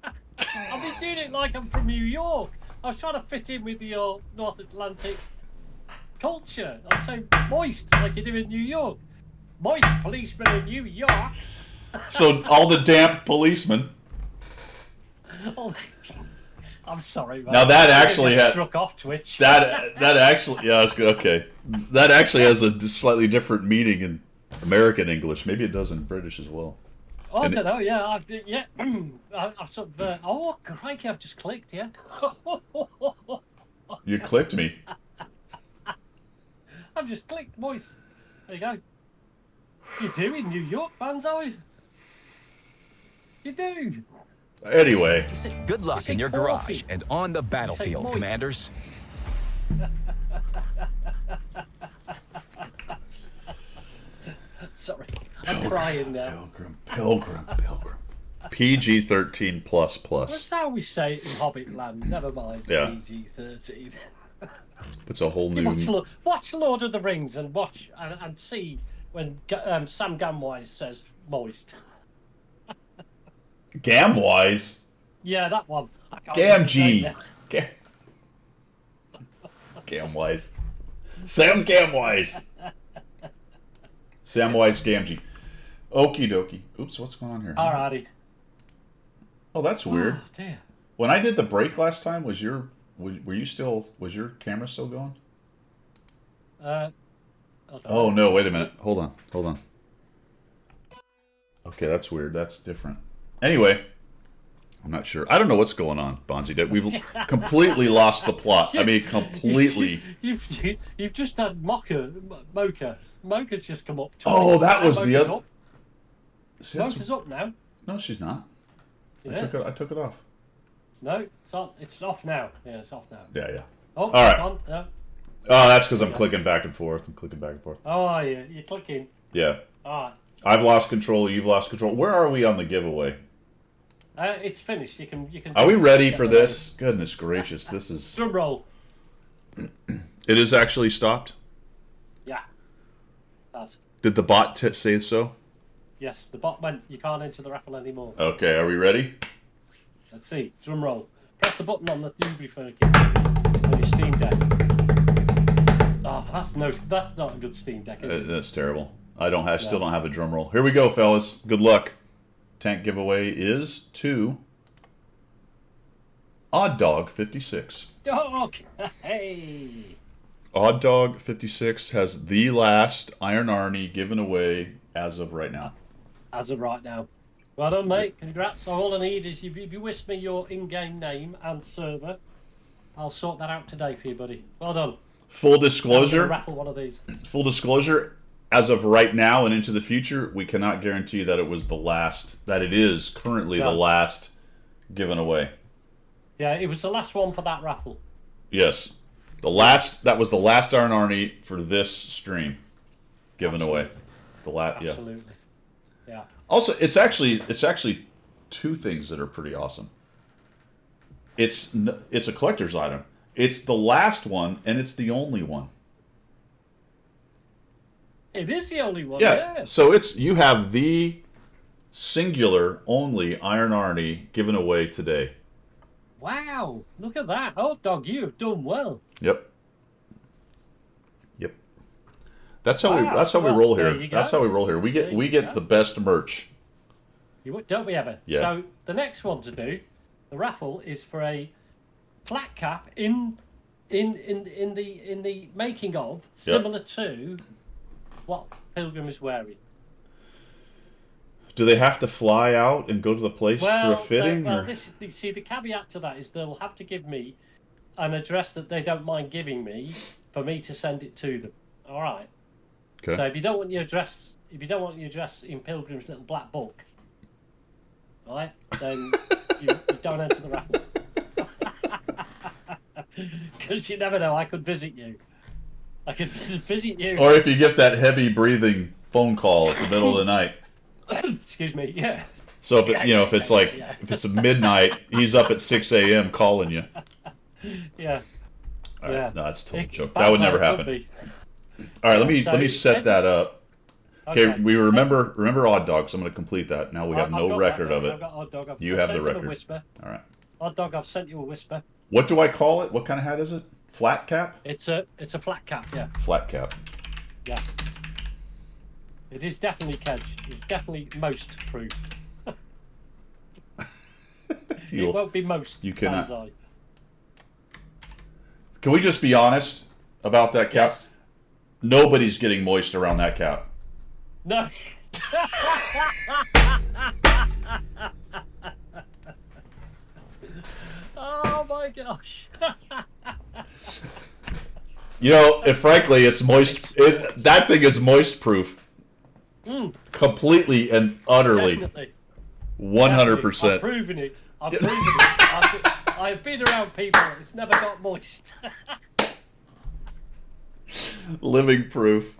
I've been doing it like I'm from New York. I was trying to fit in with your North Atlantic culture. I say moist, like you do in New York. Moist policeman in New York. So all the damp policemen. Oh, I'm sorry, man. Now that I'm gonna actually get had struck off Twitch. that actually, yeah, that's good. Okay, that actually has a slightly different meaning in American English. Maybe it does in British as well. Oh, I and don't know. Yeah, I've sort of. Oh, crikey! I've just clicked. Yeah. You clicked me. I've just clicked moist. There you go. You do in New York, Banzai? You do. Anyway, Good luck Is in it your coffee? garage and on the battlefield, moist? commanders. Sorry, I'm crying now. Pilgrim. PG-13 plus. That's how we say it in Hobbit Land. Never mind. Yeah. PG-13. It's a whole new. Watch Lord of the Rings and watch and see when Sam Gamwise says moist. Gamwise. Yeah, that one. I can't remember his name Gamgee. now. Gamwise. Sam Gamwise. Samwise Gamgee. Okie dokie. Oops, what's going on here? Alrighty. Oh, that's weird. Oh, dear. When I did the break last time, was your camera still going? Hold on. Oh no, wait a minute. Hold on. Okay, that's weird. That's different. Anyway, I'm not sure. I don't know what's going on, Bonzi. We've completely lost the plot. I mean, completely. You've just had Mocha. Mocha's just come up. Oh, that was the other. Up. See, that's- Mocha's up now. No, she's not. Yeah. I took it off. No, it's on. It's off now. Yeah, it's off now. Yeah. Oh, All right. On. No. Oh, that's because I'm clicking back and forth. Oh, yeah. You're clicking. Yeah. Alright. I've lost control. You've lost control. Where are we on the giveaway? It's finished. You can. Are we ready for this? Goodness gracious, this is. Drum roll. It is actually stopped. Yeah. That's. Did the bot say so? Yes, the bot went. You can't enter the raffle anymore. Okay, are we ready? Let's see. Drum roll. Press the button on the Dewberry Firkin on your Steam Deck. Oh, that's not a good Steam Deck, is it? That's terrible. I still don't have a drum roll. Here we go, fellas. Good luck. Tank giveaway is to Odd Dog 56. Dog! Hey! Odd Dog 56 has the last Iron Arnie given away as of right now. As of right now. Well done, mate. Congrats. All I need is if you wish me your in-game name and server, I'll sort that out today for you, buddy. Well done. Full I'm gonna disclosure. raffle one of these. Full disclosure. As of right now and into the future, we cannot guarantee that it was the last. That it is currently the last given away. Yeah, it was the last one for that raffle. Yes, That was the last Iron Arnie for this stream, given away. Absolutely. Yeah. Also, it's actually two things that are pretty awesome. It's a collector's item. It's the last one, and it's the only one. It is the only one. Yeah. Yeah. So you have the singular only Iron Arnie given away today. Wow! Look at that. Oh, dog, you have done well. Yep. That's how Wow. we roll There here. you go. That's how we roll here. We There you get go. the best merch. Don't we ever? Yeah. So the next one to do, the raffle is for a flat cap in the making of, similar to what Pilgrim is wearing. Do they have to fly out and go to the place for a fitting? See, the caveat to that is they'll have to give me an address that they don't mind giving me for me to send it to them. All right. Okay. So if you don't want your address in Pilgrim's little black book, all right, then you don't enter the raffle. Because you never know, I could visit you. I could visit you. Or if you get that heavy breathing phone call at the middle of the night. Excuse me. Yeah. So if if it's midnight, he's up at 6 a.m. calling you. Yeah. All right. Yeah. No, that's a total joke. Bad That would time never could happen. be. All right, let me So set that up. Okay, we remember Odd Dog, so I'm going to complete that. Now we have I've no got record that, of it. I've got Odd Dog. You I've have the sent him a record. whisper. All right. Odd Dog, I've sent you a whisper. What do I call it? What kind of hat is it? Flat cap? It's a flat cap, yeah. Flat cap. Yeah. It is definitely Kedge. It's definitely most proof. It won't be most. You cannot. Banzai. Can we just be honest about that cap? Yes. Nobody's getting moist around that cap. No. Oh my gosh. And frankly, it's moist. That thing is moist proof. Completely and utterly. Definitely. 100%. I've proven it. I've been around people. It's never got moist. Living proof.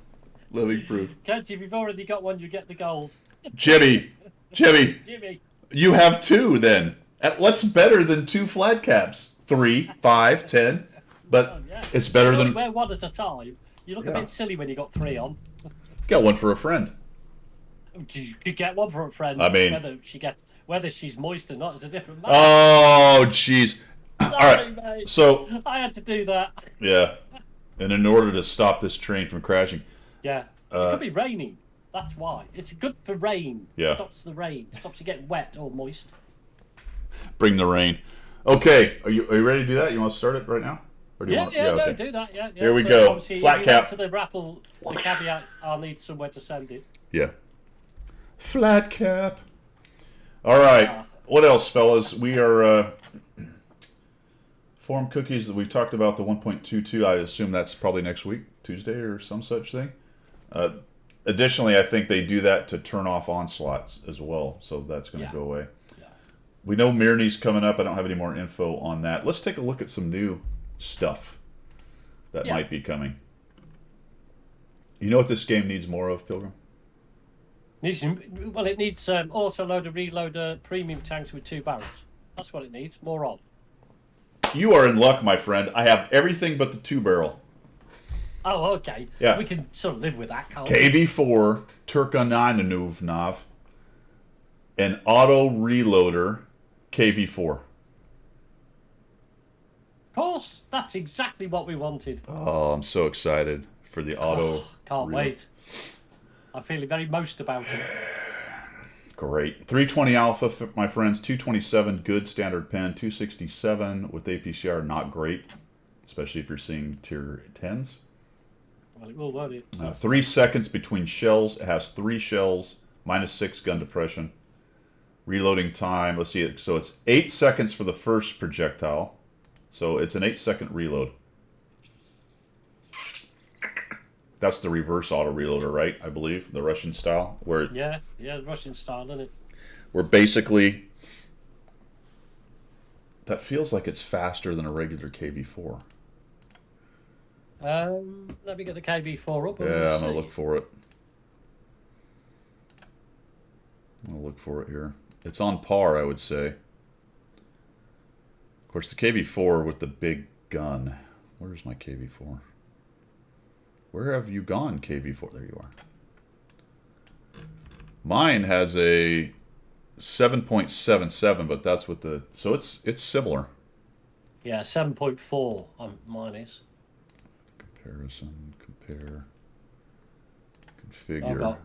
Living proof. Kedge, if you've already got one, you get the gold. Jimmy, Jimmy. you have two then. What's better than two flat caps? 3, 5, 10. But Yeah. it's better You only than. wear one at a time. You look Yeah. a bit silly when you got 3 on. Got one for a friend. You could get one for a friend. I mean- whether she's moist or not is a different matter. Oh, jeez. All Sorry, right. mate. So, I had to do that. yeah. And in order to stop this train from crashing, Yeah. It could be raining. That's why. It's good for rain. Yeah. Stops the rain. Stops you getting wet or moist. bring the rain. Okay, are you ready to do that? You want to start it right now? Or do you Yeah, want, no, okay. do that. Yeah. Here we But go. obviously, Flat if you want cap. to the raffle, the caveat, I'll need somewhere to send it. Yeah. Flat cap. All right. What else, fellas? We are form cookies that we talked about the 1.22. I assume that's probably next week, Tuesday or some such thing. Additionally, I think they do that to turn off onslaughts as well, so that's going to go away. Yeah. We know Mirny's coming up. I don't have any more info on that. Let's take a look at some new stuff that might be coming. You know what this game needs more of, Pilgrim? It needs auto-loader, reloader, premium tanks with 2 barrels. That's what it needs. More of. You are in luck, my friend. I have everything but the 2-barrel. Oh, okay. Yeah. We can sort of live with that, can't we? KV4 Turkananov, an auto reloader KV4. Of course. That's exactly what we wanted. Oh, I'm so excited for the auto. Can't reload. wait. I'm feeling very most about it. Great. 320 alpha, my friends. 227 good standard pen. 267 with APCR, not great, especially if you're seeing tier 10s. Well, it will, won't it? 3 seconds between shells. It has 3 shells, -6 gun depression. Reloading time, let's see it. So it's 8 seconds for the first projectile. So it's an 8-second reload. That's the reverse auto reloader, right? I believe the Russian style, where Yeah, the Russian style, isn't it? we're basically, that feels like it's faster than a regular KV4. Let me get the KV4 up. And Yeah, we'll I'm gonna see. look for it. I'm gonna look for it here. It's on par, I would say. Of course, the KV4 with the big gun. Where's my KV4? Where have you gone, KV4? There you are. Mine has a 7.77, but that's with the, so it's similar. Yeah, 7.4 on mine is. Comparison, compare, I've configure.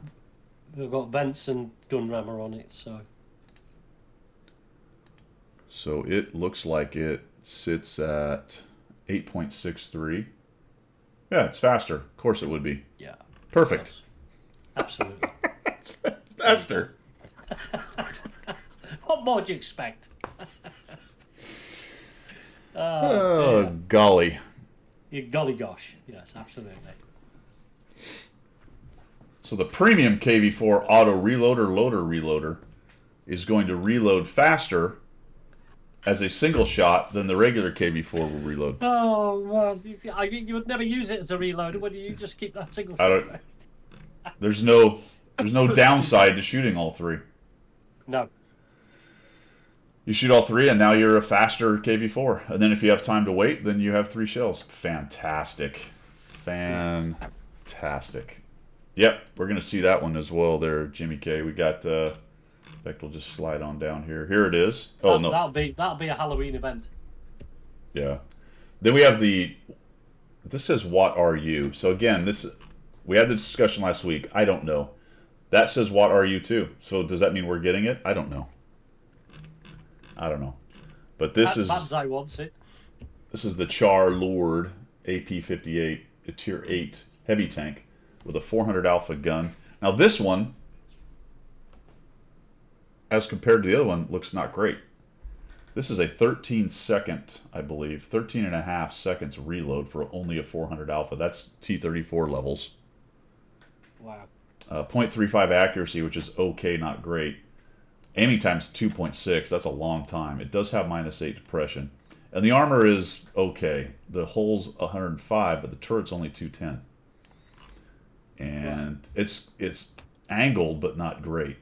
got vents and gun rammer on it, so. So it looks like it sits at 8.63. Yeah, it's faster. Of course it would be. Yeah. Perfect. Yes. Absolutely. Faster. What more do you expect? Oh, golly. You golly gosh. Yes, absolutely. So the premium KV4 auto reloader is going to reload faster as a single shot than the regular KV4 will reload. Oh, well, you would never use it as a reloader, would you? You just keep that single I don't- shot. There's no downside to shooting all 3. No. You shoot all 3, and now you're a faster KV4. And then if you have time to wait, then you have 3 shells. Fantastic. Fantastic. Yep, we're going to see that one as well there, Jimmy K. We got, in fact, we'll just slide on down here. Here it is. Oh, no. That'll be a Halloween event. Yeah. Then we have this says, what are you? So again, we had the discussion last week. I don't know. That says, what are you too? So does that mean we're getting it? I don't know. But this is Banzai wants it. This is the Char Lord AP58, a tier 8 heavy tank with a 400 alpha gun. Now this one, as compared to the other one, looks not great. This is a 13-second, I believe, 13 and a half seconds reload for only a 400 alpha. That's T34 levels. Wow. 0.35 accuracy, which is okay, not great. Aiming time's 2.6. That's a long time. It does have -8 depression. And the armor is okay. The hull's 105, but the turret's only 210. And it's angled, but not great.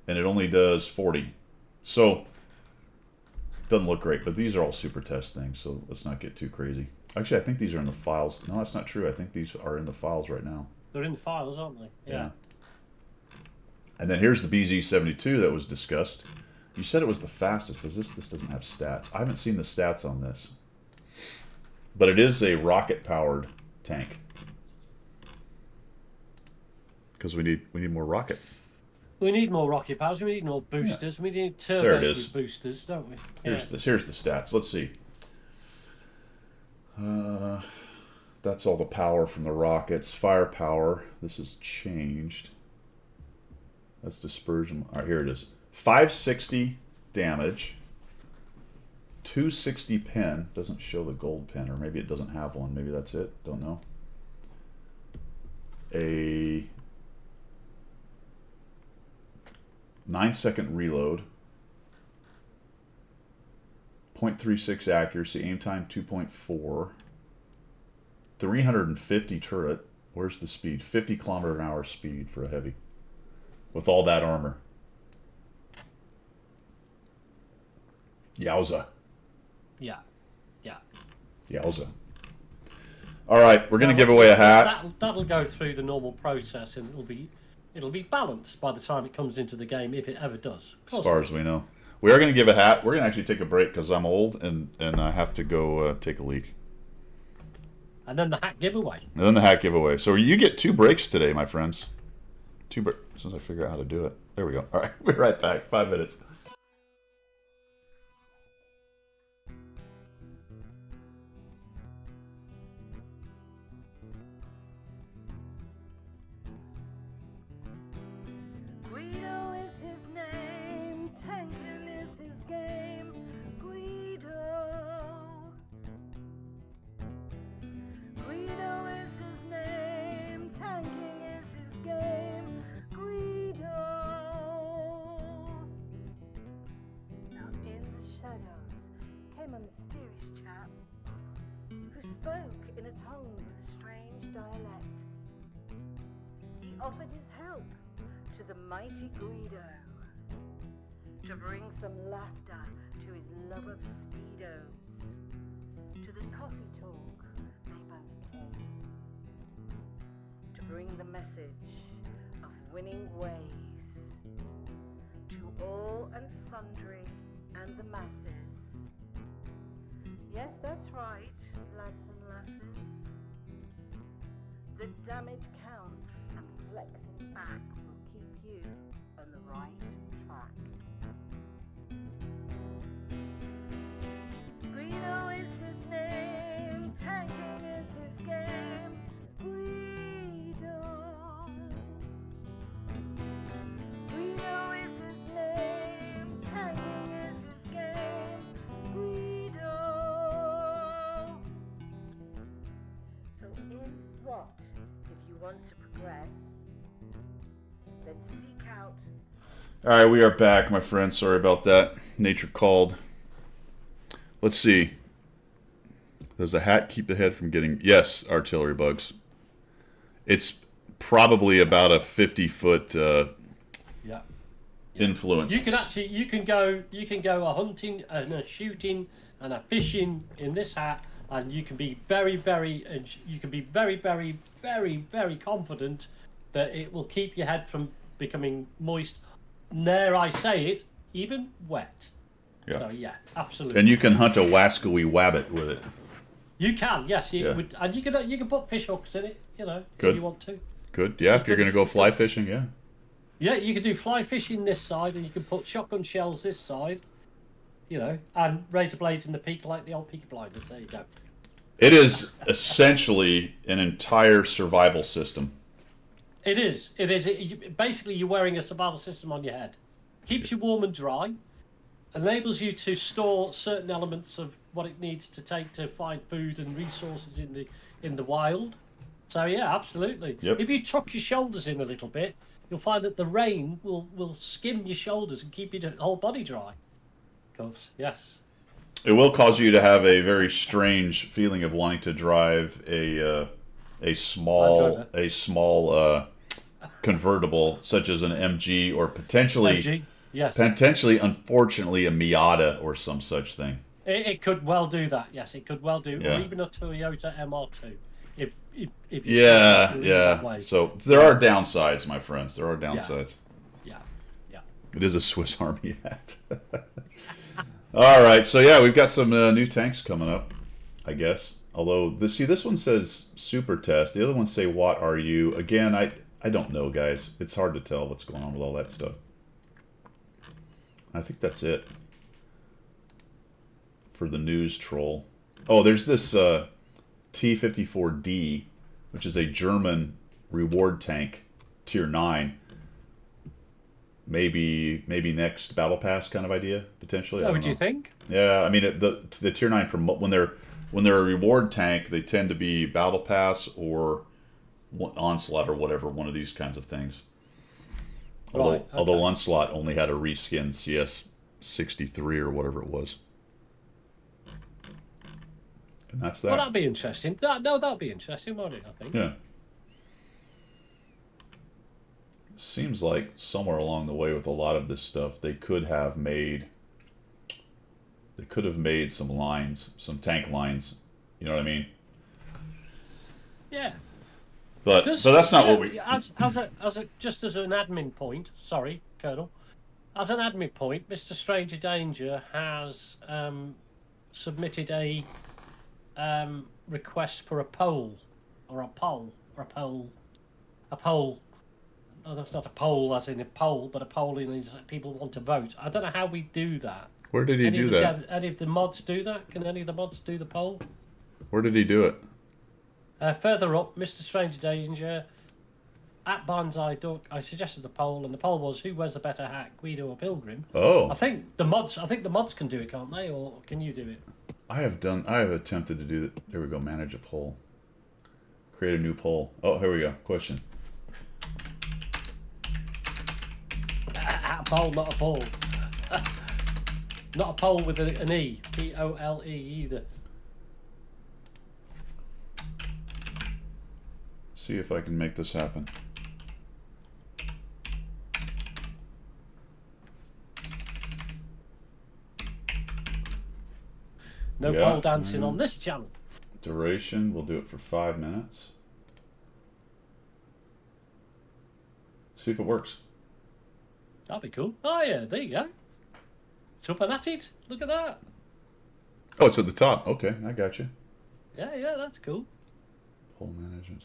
And it only does 40. So, doesn't look great. But these are all super test things, so let's not get too crazy. Actually, I think these are in the files. No, that's not true. I think these are in the files right now. They're in the files, aren't they? Yeah. And then here's the BZ-72 that was discussed. You said it was the fastest. This doesn't have stats. I haven't seen the stats on this. But it is a rocket-powered tank. Because we need more rocket. We need more rocket powers. We need more boosters. Yeah. We need There it turbos is. with boosters, don't we? Here's the stats. Let's see. That's all the power from the rockets. Firepower. This has changed. That's dispersion. All right, here it is. 560 damage. 260 pin. Doesn't show the gold pin, or maybe it doesn't have one. Maybe that's it. Don't know. A 9-second reload. 0.36 accuracy. Aim time 2.4. 350 turret. Where's the speed? 50 km/h speed for a heavy. With all that armor. Yowza. Yeah. Yeah. Yowza. All right, we're gonna give away a hat. That'll go through the normal process, and it'll be balanced by the time it comes into the game, if it ever does. As far as we know, we are gonna give a hat. We're gonna actually take a break because I'm old and I have to go take a leak. And then the hat giveaway. And then the hat giveaway. So you get 2 breaks today, my friends. 2 breaks. Since I figure out how to do it. There we go. All right, we're right back. 5 minutes. Guido is his name, tanking is his game. Guido. Guido is his name, tanking is his game. Guido. Now in the shadows came a mysterious chap who spoke in a tongue with strange dialect. He offered his help to the mighty Guido to bring some laughter to his love of speedos. To the coffee talk they both came to bring the message of winning ways to all and sundry and the masses. Yes, that's right, lads and lasses. The damage counts and flexing back will keep you on the right track. Guido is his name, tanking is his game. Guido. Guido is his name, tanking is his game. Guido. So in what? If you want to progress, then seek out. All right, we are back, my friend. Sorry about that. Nature called. Let's see. Does a hat keep the head from getting... Yes, artillery bugs. It's probably about a 50-foot Yeah. influence. You can go a hunting and a shooting and a fishing in this hat, and you can be very, very confident that it will keep your head from becoming moist. Dare I say it, even wet. Yeah. So yeah, absolutely. And you can hunt a wascally wabbit with it. You can, yes, Yeah. and you can put fish hooks in it, Good. if you want to. Good. Yeah, if you're going to go fly fishing, yeah. Yeah, you can do fly fishing this side, and you can put shotgun shells this side, and razor blades in the peak like the old Peaky Blinders. There you go. It is essentially an entire survival system. It is. It is. Basically, you're wearing a survival system on your head. Keeps you warm and dry. Enables you to store certain elements of what it needs to take to find food and resources in the wild. So yeah, absolutely. Yep. If you tuck your shoulders in a little bit, you'll find that the rain will skim your shoulders and keep your whole body dry. Of course, yes. It will cause you to have a very strange feeling of wanting to drive a small convertible, such as an MG or potentially, MG, yes. potentially, unfortunately, a Miata or some such thing. It could well do that. Yes, it could well do, Yeah. or even a Toyota MR2. If you Yeah, do it yeah. that way. So there are downsides, my friends. There are downsides. Yeah. It is a Swiss Army hat. All right, so yeah, we've got some new tanks coming up, I guess. Although this one says super test. The other ones say what are you? Again, I don't know, guys. It's hard to tell what's going on with all that stuff. I think that's it for the news troll. Oh, there's this T-54D, which is a German reward tank, tier 9. Maybe next battle pass kind of idea potentially. Oh, would you think? Yeah, I mean the tier 9 when they're a reward tank, they tend to be battle pass or onslaught or whatever, one of these kinds of things. Although onslaught only had a reskin CS63 or whatever it was. And that's that. Well, that'd be interesting. That'd be interesting, won't it? I think. Yeah. Seems like somewhere along the way with a lot of this stuff, they could have made some lines, some tank lines. You know what I mean? Yeah. But that's not what we. Just as an admin point, sorry, Colonel. As an admin point, Mr. Stranger Danger has submitted a request for a poll. No, that's not a poll as in a poll, but a poll in is people want to vote. I don't know how we do that. Where did he do that? Any of the mods do that? Can any of the mods do the poll? Where did he do it? Further up, Mr. Stranger Danger, at Banzai Duck, I suggested the poll, and the poll was who wears the better hat, Guido or Pilgrim? Oh. I think the mods can do it, can't they? Or can you do it? I have attempted to do that. There we go. Manage a poll. Create a new poll. Oh, here we go. Question. A poll, not a poll. Not a poll with an E. P-O-L-E either. See if I can make this happen. No pole dancing on this channel. Duration, we'll do it for 5 minutes. See if it works. That'd be cool. Oh yeah, there you go. It's up and at it. Look at that. Oh, it's at the top. Okay, I got you. Yeah, that's cool. Poll management.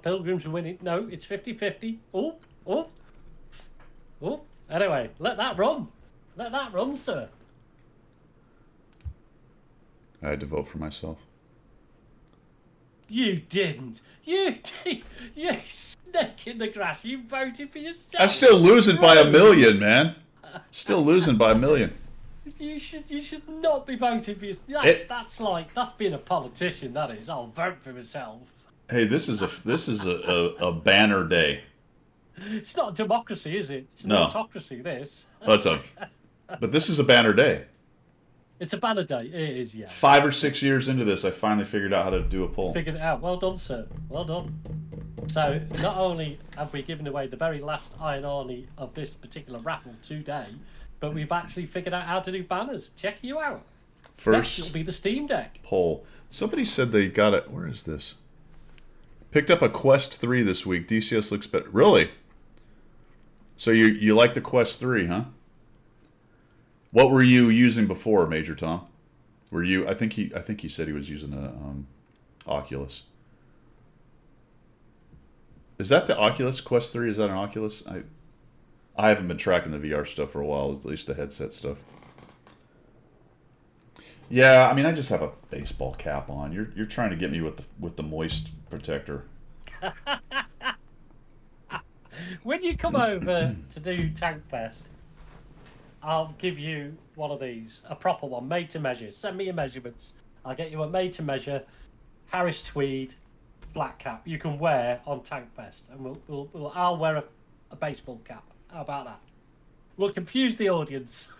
Pilgrims are winning. No, it's 50-50. Oh. Anyway, let that run. Let that run, sir. I had to vote for myself. You didn't. You snake in the grass. You voted for yourself. I'm still losing by 1 million, man. Still losing by 1 million. You should not be voting for yourself. That's being a politician. That is. I'll vote for myself. Hey, this is a banner day. It's not a democracy, is it? It's an No. autocracy. This. But this is a banner day. It's a banner day. It is, yeah. 5 or 6 years into this, I finally figured out how to do a poll. Figured it out. Well done, sir. Well done. So, not only have we given away the very last Iron Army of this particular raffle today, but we've actually figured out how to do banners. Check you out. Next, First it'll be the Steam Deck. poll. Somebody said they got it. Where is this? Picked up a Quest 3 this week. DCS looks better. Really? So you like the Quest 3, huh? What were you using before, Major Tom? Were you? I think he said he was using a Oculus. Is that the Oculus Quest 3? Is that an Oculus? I haven't been tracking the VR stuff for a while. At least the headset stuff. Yeah, I mean, I just have a baseball cap on. You're trying to get me with the moist protector. When you come over to do Tank Fest, I'll give you one of these, a proper one, made to measure. Send me your measurements. I'll get you a made to measure Harris tweed black cap you can wear on Tank Fest, and I'll wear a baseball cap. How about that? We'll confuse the audience.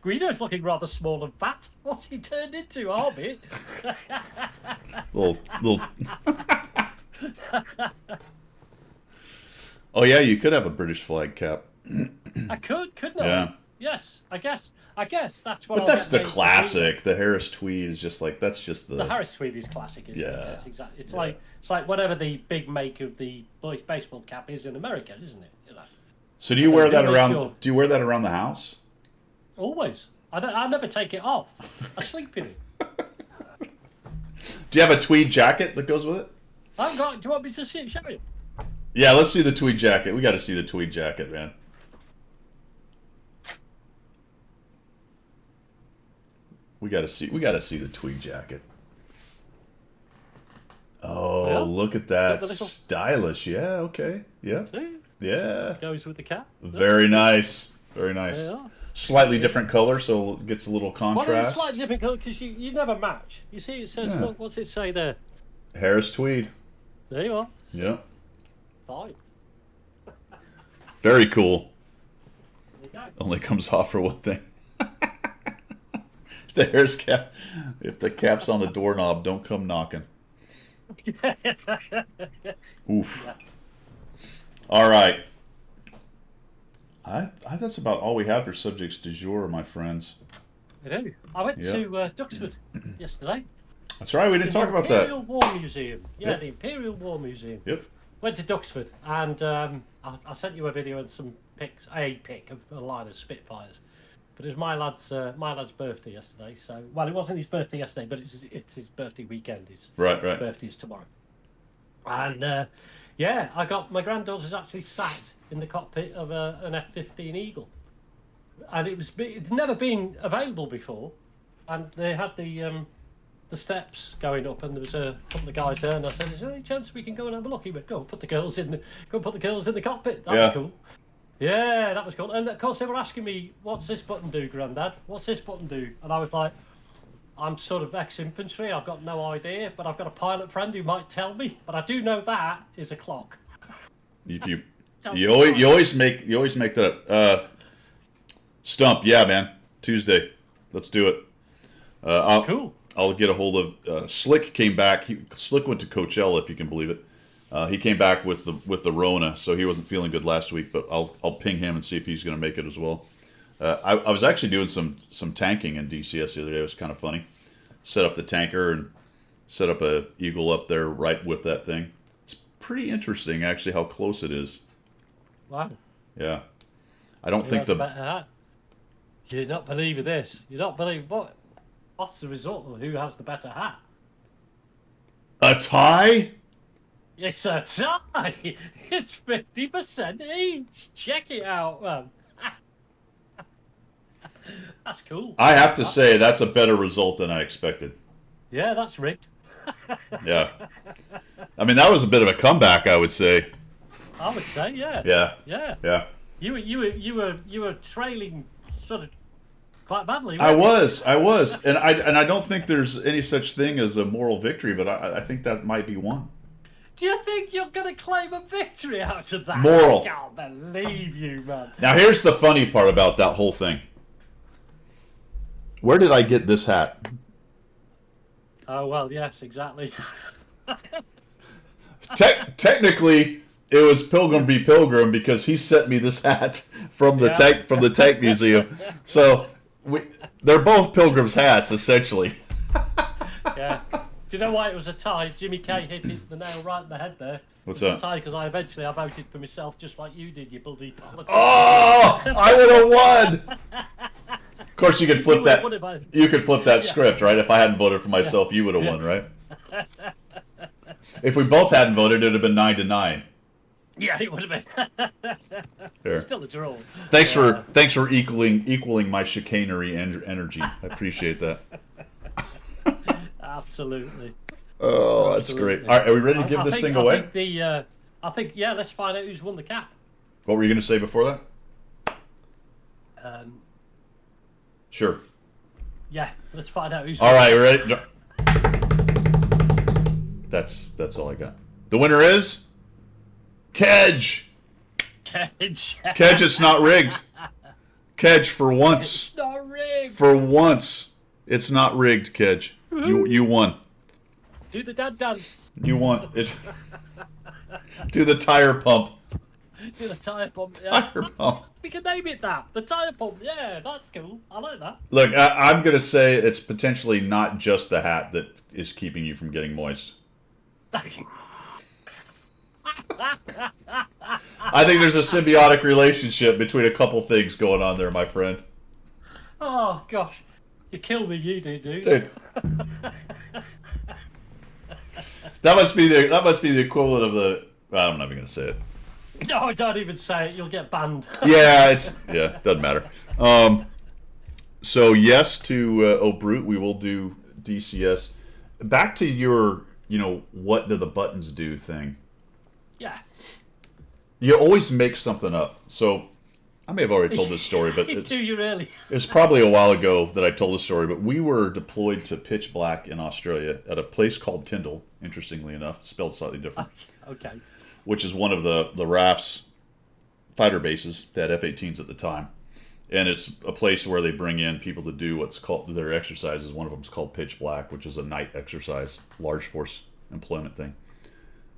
Guido's looking rather small and fat. What's he turned into, Arbit? little. Oh yeah, you could have a British flag cap. I couldn't I? Yeah. Yes, I guess that's what. But that's the classic. The Harris tweed is just like the Harris tweed is classic. Isn't it? Yeah. Yes, exactly. It's like whatever the big make of the baseball cap is in America, isn't it? You know. So do you wear that around? Sure. Do you wear that around the house? Always. I never take it off. I sleep in it. Do you have a tweed jacket that goes with it? I've got. Do you want me to show you? Yeah, let's see the tweed jacket. We got to see the tweed jacket, man. We got to see the tweed jacket. Oh, Yeah. look at that. Look at the little- Stylish. Yeah, okay. Yeah. See? Yeah. Goes with the cap. Very nice. Very nice. There you are. Slightly different color, so it gets a little Well, it's contrast. slightly different colour because you never match. You see, it says, Yeah. look, what's it say there? Harris tweed. There you are. Yeah. Fine. Very cool. There you go. Only comes off for one thing. The Harris cap. If the cap's on the doorknob, don't come knocking. Oof. All right. That's about all we have for subjects du jour, my friends. I do. I went Yeah. to Duxford yesterday. That's right. We didn't talk about Imperial that. War Museum. Yeah, Yep. the Imperial War Museum. Yep. Went to Duxford, and I sent you a video and some pics, a pic of a line of Spitfires. But it was my lad's birthday yesterday. So, well, it wasn't his birthday yesterday, but it's his birthday weekend. His Right. birthday is tomorrow. And yeah, I got my granddaughter's actually sat in the cockpit of an F-15 Eagle, and it'd never been available before, and they had the steps going up, and there was a couple of guys there, and I said, "Is there any chance we can go and have a look?" He went, "Go and put the girls in the cockpit." That was cool. Yeah, that was cool. And of course they were asking me, "What's this button do, Grandad? What's this button do?" And I was like, "I'm sort of ex-infantry. I've got no idea, but I've got a pilot friend who might tell me. But I do know that is a clock." If you always make that up. Stump, yeah, man. Tuesday, let's do it. Cool. I'll get a hold of Slick. Came back. Slick went to Coachella, if you can believe it. He came back with the Rona, so he wasn't feeling good last week. But I'll ping him and see if he's going to make it as well. I was actually doing some tanking in DCS the other day. It was kind of funny. Set up the tanker and set up a Eagle up there right with that thing. It's pretty interesting, actually, how close it is. Wow. Yeah, I don't think Who has a better hat? You're not believing this. You're not believing what? What's the result of who has the better hat? a tie. It's a tie. It's 50% each. Check it out, man. That's cool. I have to say that's a better result than I expected. Yeah, that's rigged. Yeah, I mean that was a bit of a comeback, I would say. I would say, yeah. Yeah, Yeah. yeah. You were trailing sort of quite badly. I weren't you? was, and I don't think there's any such thing as a moral victory, but I think that might be one. Do you think you're going to claim a victory out of that? Moral. I can't believe you, man. Now here's the funny part about that whole thing. Where did I get this hat? Oh, well, yes, exactly. Technically, it was Pilgrim v. Pilgrim because he sent me this hat from the tank museum. So they're both Pilgrim's hats essentially. Yeah. Do you know why it was a tie? Jimmy K hit the nail right in the head there. What's It's that? a tie because I voted for myself just like you did, you bloody politician. Oh, I would have won. Of course, you could flip that. What if I- You could flip that script, right? If I hadn't voted for myself, you would have won, right? If we both hadn't voted, it would have been 9-9. Yeah, it would have been. Fair. Still a draw. Thanks for equaling my chicanery energy. I appreciate that. Absolutely. Oh, that's great. All right, are we ready to give this thing away? I think yeah. Let's find out who's won the cap. What were you going to say before that? Sure. Yeah, let's find out who's. All right, you ready? That's all I got. The winner is Kedge. Kedge. Kedge, it's not rigged. Kedge, for once. It's not rigged. For once, it's not rigged, Kedge. You won. Do the dad dance. You won. Do the tire pump. Do the tire pump. Yeah. Tire pump. We can name it that. The tire pump. Yeah, that's cool. I like that. Look, I'm going to say it's potentially not just the hat that is keeping you from getting moist. I think there's a symbiotic relationship between a couple things going on there, my friend. Oh gosh, you killed me, you do, dude. Dude. That must be the equivalent of the. I'm not even going to say it. No, don't even say it. You'll get banned. Yeah, doesn't matter. So yes to Brute, we will do DCS. Back to your, what do the buttons do thing. Yeah. You always make something up. So I may have already told this story, but Do you really? it's probably a while ago that I told this story. But we were deployed to Pitch Black in Australia at a place called Tyndall. Interestingly enough, spelled slightly different. Okay. Which is one of the RAF's fighter bases. They had F-18s at the time. And it's a place where they bring in people to do what's called their exercises. One of them is called Pitch Black, which is a night exercise, large force employment thing.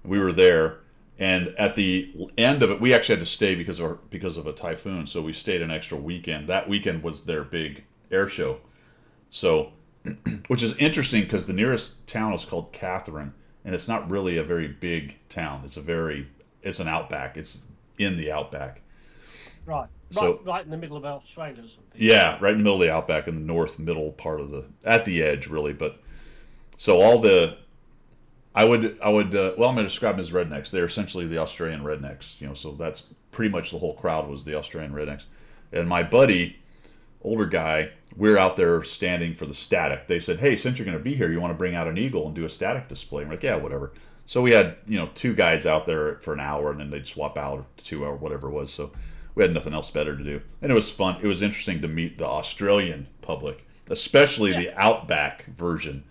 We were there, and at the end of it, we actually had to stay because of a typhoon. So we stayed an extra weekend. That weekend was their big air show. So which is interesting because the nearest town is called Catherine, and it's not really a very big town. It's an outback. It's in the outback. Right. So- right in the middle of Australia or something. Yeah, right in the middle of the outback in the north middle part of at the edge, really. But so all the, I would, well, I'm going to describe them as rednecks. They're essentially the Australian rednecks, so that's pretty much the whole crowd was the Australian rednecks. And my buddy, older guy, we're out there standing for the static. They said, hey, since you're going to be here, you want to bring out an eagle and do a static display? I'm like, yeah, whatever. So we had, two guys out there for an hour, and then they'd swap out 2 hour, whatever it was. So we had nothing else better to do. And it was fun. It was interesting to meet the Australian public, especially the outback version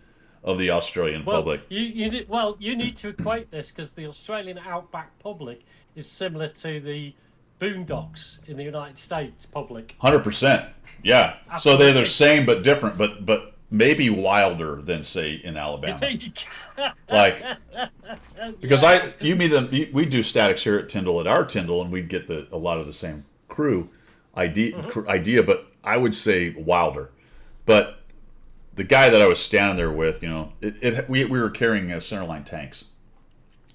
of the Australian public. You need to equate this because the Australian outback public is similar to the boondocks in the United States public. 100%. Yeah. Absolutely. So they're the same but different, but maybe wilder than, say, in Alabama. Like, because we do statics here at Tyndall, at our Tyndall, and we'd get a lot of the same crew idea, but I would say wilder. But the guy that I was standing there with, we were carrying centerline tanks,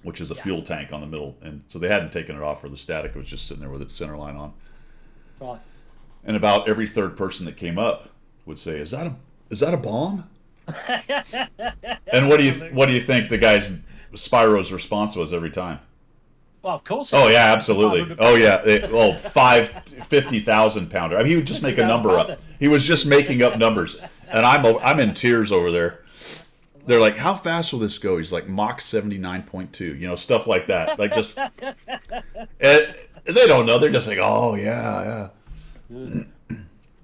which is a fuel tank on the middle, and so they hadn't taken it off for the static. It was just sitting there with its centerline on. Right. And about every third person that came up would say, "Is that a bomb?" And what do you think the guy's Spyro's response was every time? Well, of course. Oh yeah, absolutely. Oh yeah. 50,000 pounder. I mean, he would just make a number up. He was just making up numbers, and I'm in tears over there. They're like, "How fast will this go?" He's like, "Mach 79.2." Stuff like that. Like just, and they don't know. They're just like, "Oh yeah."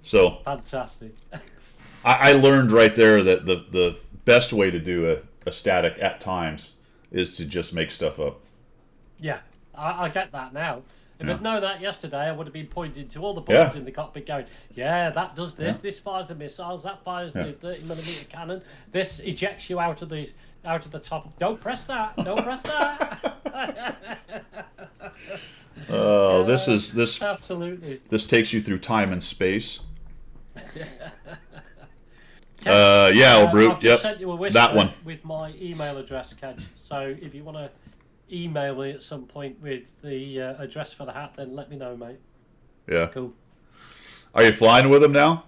So fantastic. I learned right there that the best way to do a static at times is to just make stuff up. Yeah, I get that now. If I'd known that yesterday, I would have been pointing to all the buttons in the cockpit going, yeah, that does this, this fires the missiles, that fires the 30mm cannon, this ejects you out of the top. Don't press that, don't press that. Oh, this absolutely. This takes you through time and space. Old Brute. I've just sent you a wish that one with my email address, Ken. So if you want to email me at some point with the address for the hat, then let me know, mate. Yeah. Cool. Are you flying with him now?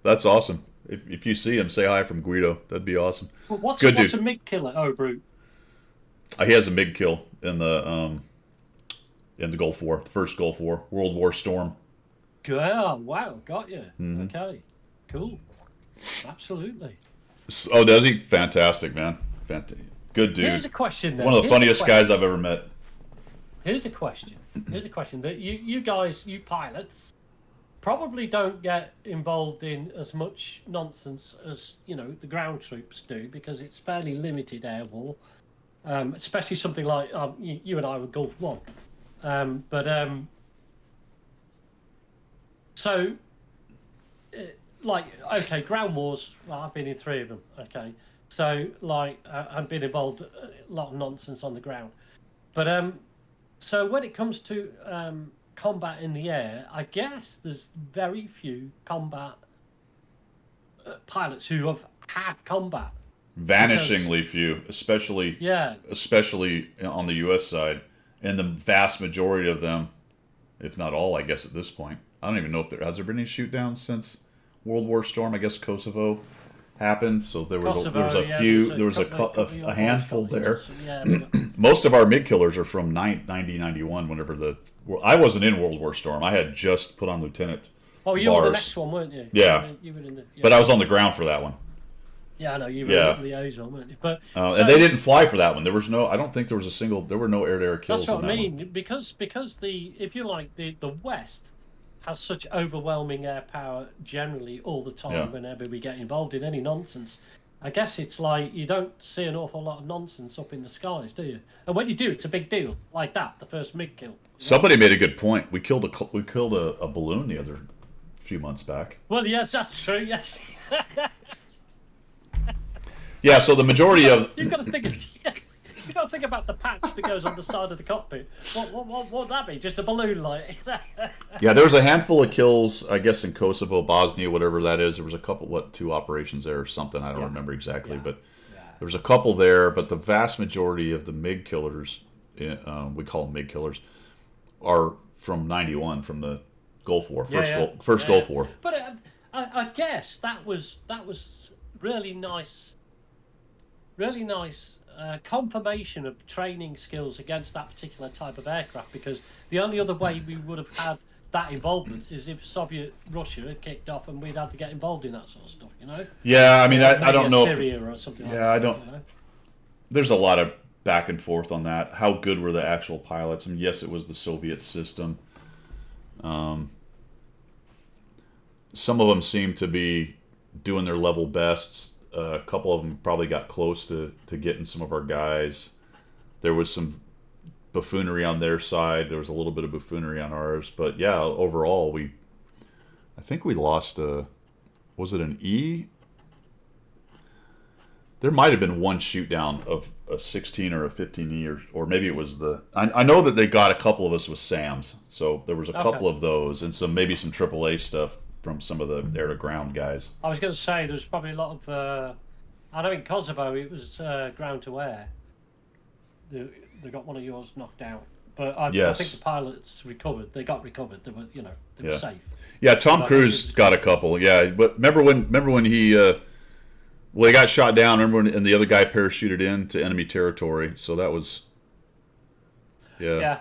That's awesome. If you see him, say hi from Guido. That'd be awesome. Well, what's dude. a MiG killer? Oh, Brute. He has a MiG kill in the Gulf War, the first Gulf War, World War Storm. Yeah, wow, got you. Mm-hmm. Okay, cool. Absolutely. Oh, does he? Fantastic, man. Fantastic. Good dude. Here's a question then. One of the funniest guys I've ever met. Here's a question. That you guys, you pilots, probably don't get involved in as much nonsense as the ground troops do because it's fairly limited air war, especially something like you and I were Gulf One, okay, ground wars. Well, I've been in 3 of them. Okay. So, I've been involved a lot of nonsense on the ground. But, so when it comes to combat in the air, I guess there's very few combat pilots who have had combat. Vanishingly few, especially on the U.S. side. And the vast majority of them, if not all, I guess at this point. I don't even know if has there been any shoot downs since World War Storm. I guess Kosovo happened, so there was a handful there. Most of our MiG killers are from 90-91. Whenever I wasn't in World War Storm, I had just put on lieutenant. Oh, you were the next one, weren't you? Yeah, but I was on the ground for that one. Yeah, I know you were in the liaison, weren't you? But and they didn't fly for that one. There was no. I don't think there was there were no air-to-air kills. That's what I mean. One. Because if you like the West has such overwhelming air power generally all the time whenever we get involved in any nonsense. I guess it's like you don't see an awful lot of nonsense up in the skies, do you? And when you do, it's a big deal, like that, the first MiG kill. Somebody made a good point. We killed a balloon the other few months back. Well, yes, that's true. Yes. Yeah. So the majority of you've got to think. got to think about the patch that goes on the side of the cockpit. What would that be? Just a balloon light? Yeah, there was a handful of kills, I guess, in Kosovo, Bosnia, whatever that is. There was a couple, 2 operations there or something. I don't remember exactly, but there was a couple there. But the vast majority of the MiG killers, we call them MiG killers, are from '91, from the Gulf War, first Gulf War. But I guess that was really nice confirmation of training skills against that particular type of aircraft, because the only other way we would have had that involvement is if Soviet Russia had kicked off and we'd had to get involved in that sort of stuff, you know? Yeah, I mean, I don't know Syria or something like that. I don't. You know? There's a lot of back and forth on that. How good were the actual pilots? I mean, yes, it was the Soviet system. Some of them seem to be doing their level bests. A couple of them probably got close to getting some of our guys. There was some buffoonery on their side. There was a little bit of buffoonery on ours. But yeah, overall, I think we lost was it an E? There might have been one shoot down of a 16 or a 15E, or maybe it was I know that they got a couple of us with SAMs. So there was a couple of those, and maybe some AAA stuff from some of the air-to-ground guys. I was going to say there's probably a lot of. I know in Kosovo it was ground-to-air. They got one of yours knocked out, but I think the pilots recovered. They got recovered. They were, they were safe. Yeah, Tom Cruise got a couple. Yeah, but remember when he he got shot down. Remember when, and the other guy parachuted into enemy territory. So that was yeah.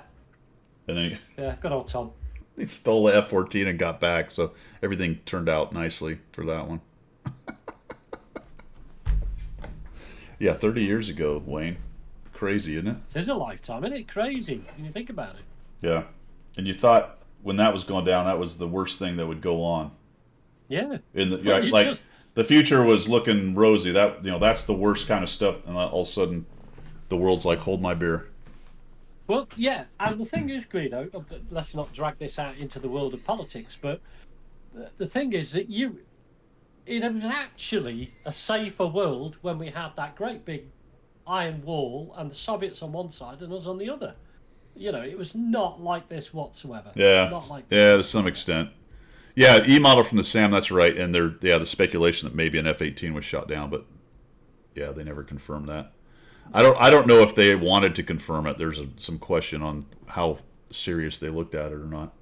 And then good old Tom. He stole the F-14 and got back, so everything turned out nicely for that one. Yeah, 30 years ago, Wayne. Crazy, isn't it? It is a lifetime, isn't it? Crazy when you think about it. Yeah. And you thought when that was going down, that was the worst thing that would go on. Yeah. The future was looking rosy. That's the worst kind of stuff, and all of a sudden the world's like, hold my beer. Well, yeah, and the thing is, Guido, let's not drag this out into the world of politics, but the thing is that it was actually a safer world when we had that great big iron wall and the Soviets on one side and us on the other. It was not like this whatsoever. Yeah, not like to some extent. Yeah, E-model from the SAM, that's right, and the speculation that maybe an F-18 was shot down, but yeah, they never confirmed that. I don't know if they wanted to confirm it. There's some question on how serious they looked at it or not.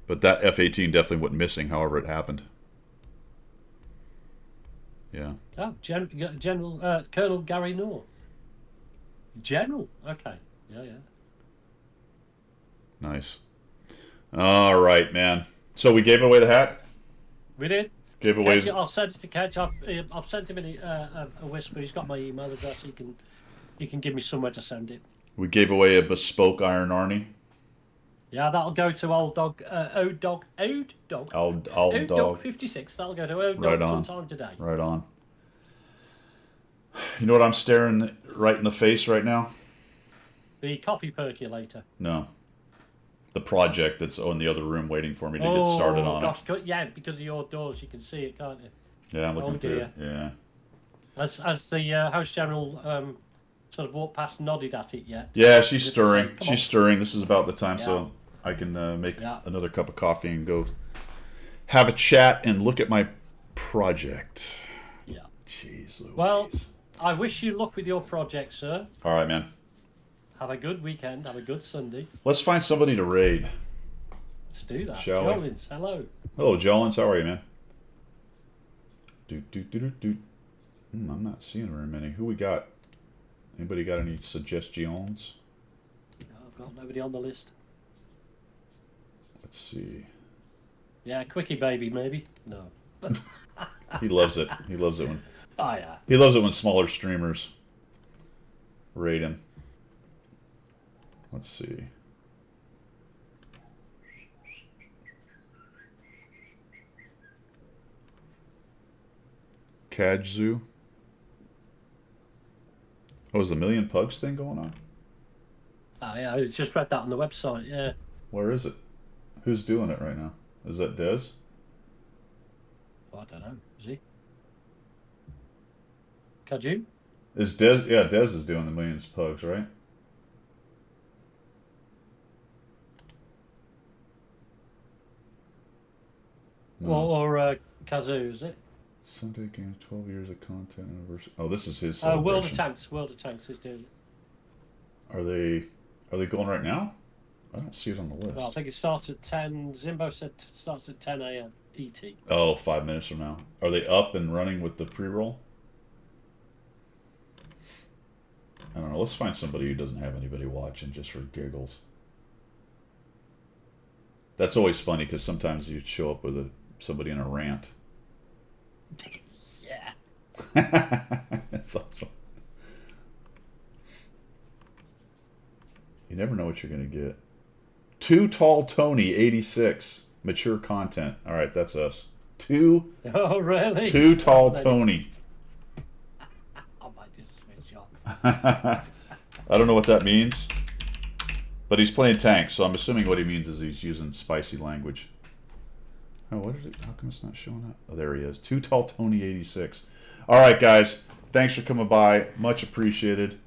But that F-18 definitely went missing, however it happened. Yeah. Oh, Colonel Gary Knorr. General. Okay. Yeah. Nice. All right, man. So we gave away the hat? We did. Gave away. Kedge, I'll send it to Kedge. I've sent him a whisper. He's got my email address. He can give me somewhere to send it. We gave away a bespoke Iron Arnie. Yeah, that'll go to Old Dog 56. That'll go to Old Dog sometime today. Right on. You know what I'm staring right in the face right now? The coffee percolator. No. The project that's in the other room waiting for me to get started on it. Yeah, because of your doors, you can see it, can't you? Yeah, I'm looking through it. Yeah. As the House General sort of walked past and nodded at it yet. Yeah, she's stirring. She's stirring. This is about the time, so I can make another cup of coffee and go have a chat and look at my project. Yeah. Jeez Louise. Well, I wish you luck with your project, sir. All right, man. Have a good weekend. Have a good Sunday. Let's find somebody to raid. Let's do that. Shall we? Jolins, hello. Hello, Jolins. How are you, man? I'm not seeing very many. Who we got? Anybody got any suggestions? No, I've got nobody on the list. Let's see. Yeah, Quickie Baby, maybe? No. He loves it. He loves it when... Oh, yeah. He loves it when smaller streamers raid him. Let's see. Kajzu. Oh, is the Million Pugs thing going on? Oh, yeah, I just read that on the website, yeah. Where is it? Who's doing it right now? Is that Dez? Oh, I don't know. Is he? Could you? Is Dez? Yeah, Dez is doing the millions pugs, right? No. Or Kazoo, is it? Sunday game, 12 years of content anniversary. Oh, this is his. Oh, World of celebration. Tanks. World of Tanks is doing it. Are they going right now? I don't see it on the list. Well, I think it starts at 10. Zimbo said it starts at 10 a.m. ET. Oh, 5 minutes from now. Are they up and running with the pre-roll? I don't know. Let's find somebody who doesn't have anybody watching just for giggles. That's always funny because sometimes you show up with somebody in a rant. Yeah. That's awesome. You never know what you're going to get. Too Tall Tony, 86. Mature content. All right, that's us. Too Oh, really? Tall Tony. I might just switch off. I don't know what that means. But he's playing tanks, so I'm assuming what he means is he's using spicy language. Oh, what is it? How come it's not showing up? Oh, there he is. Too Tall Tony 86. All right, guys. Thanks for coming by. Much appreciated.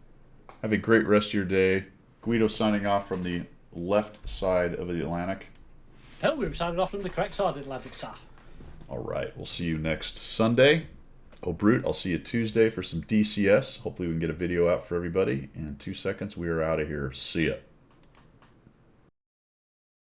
Have a great rest of your day. Guido signing off from the left side of the Atlantic. Oh, we were signing off from the correct side of the Atlantic, sir. All right. We'll see you next Sunday. Oh, Brute, I'll see you Tuesday for some DCS. Hopefully we can get a video out for everybody. In 2 seconds, we are out of here. See ya.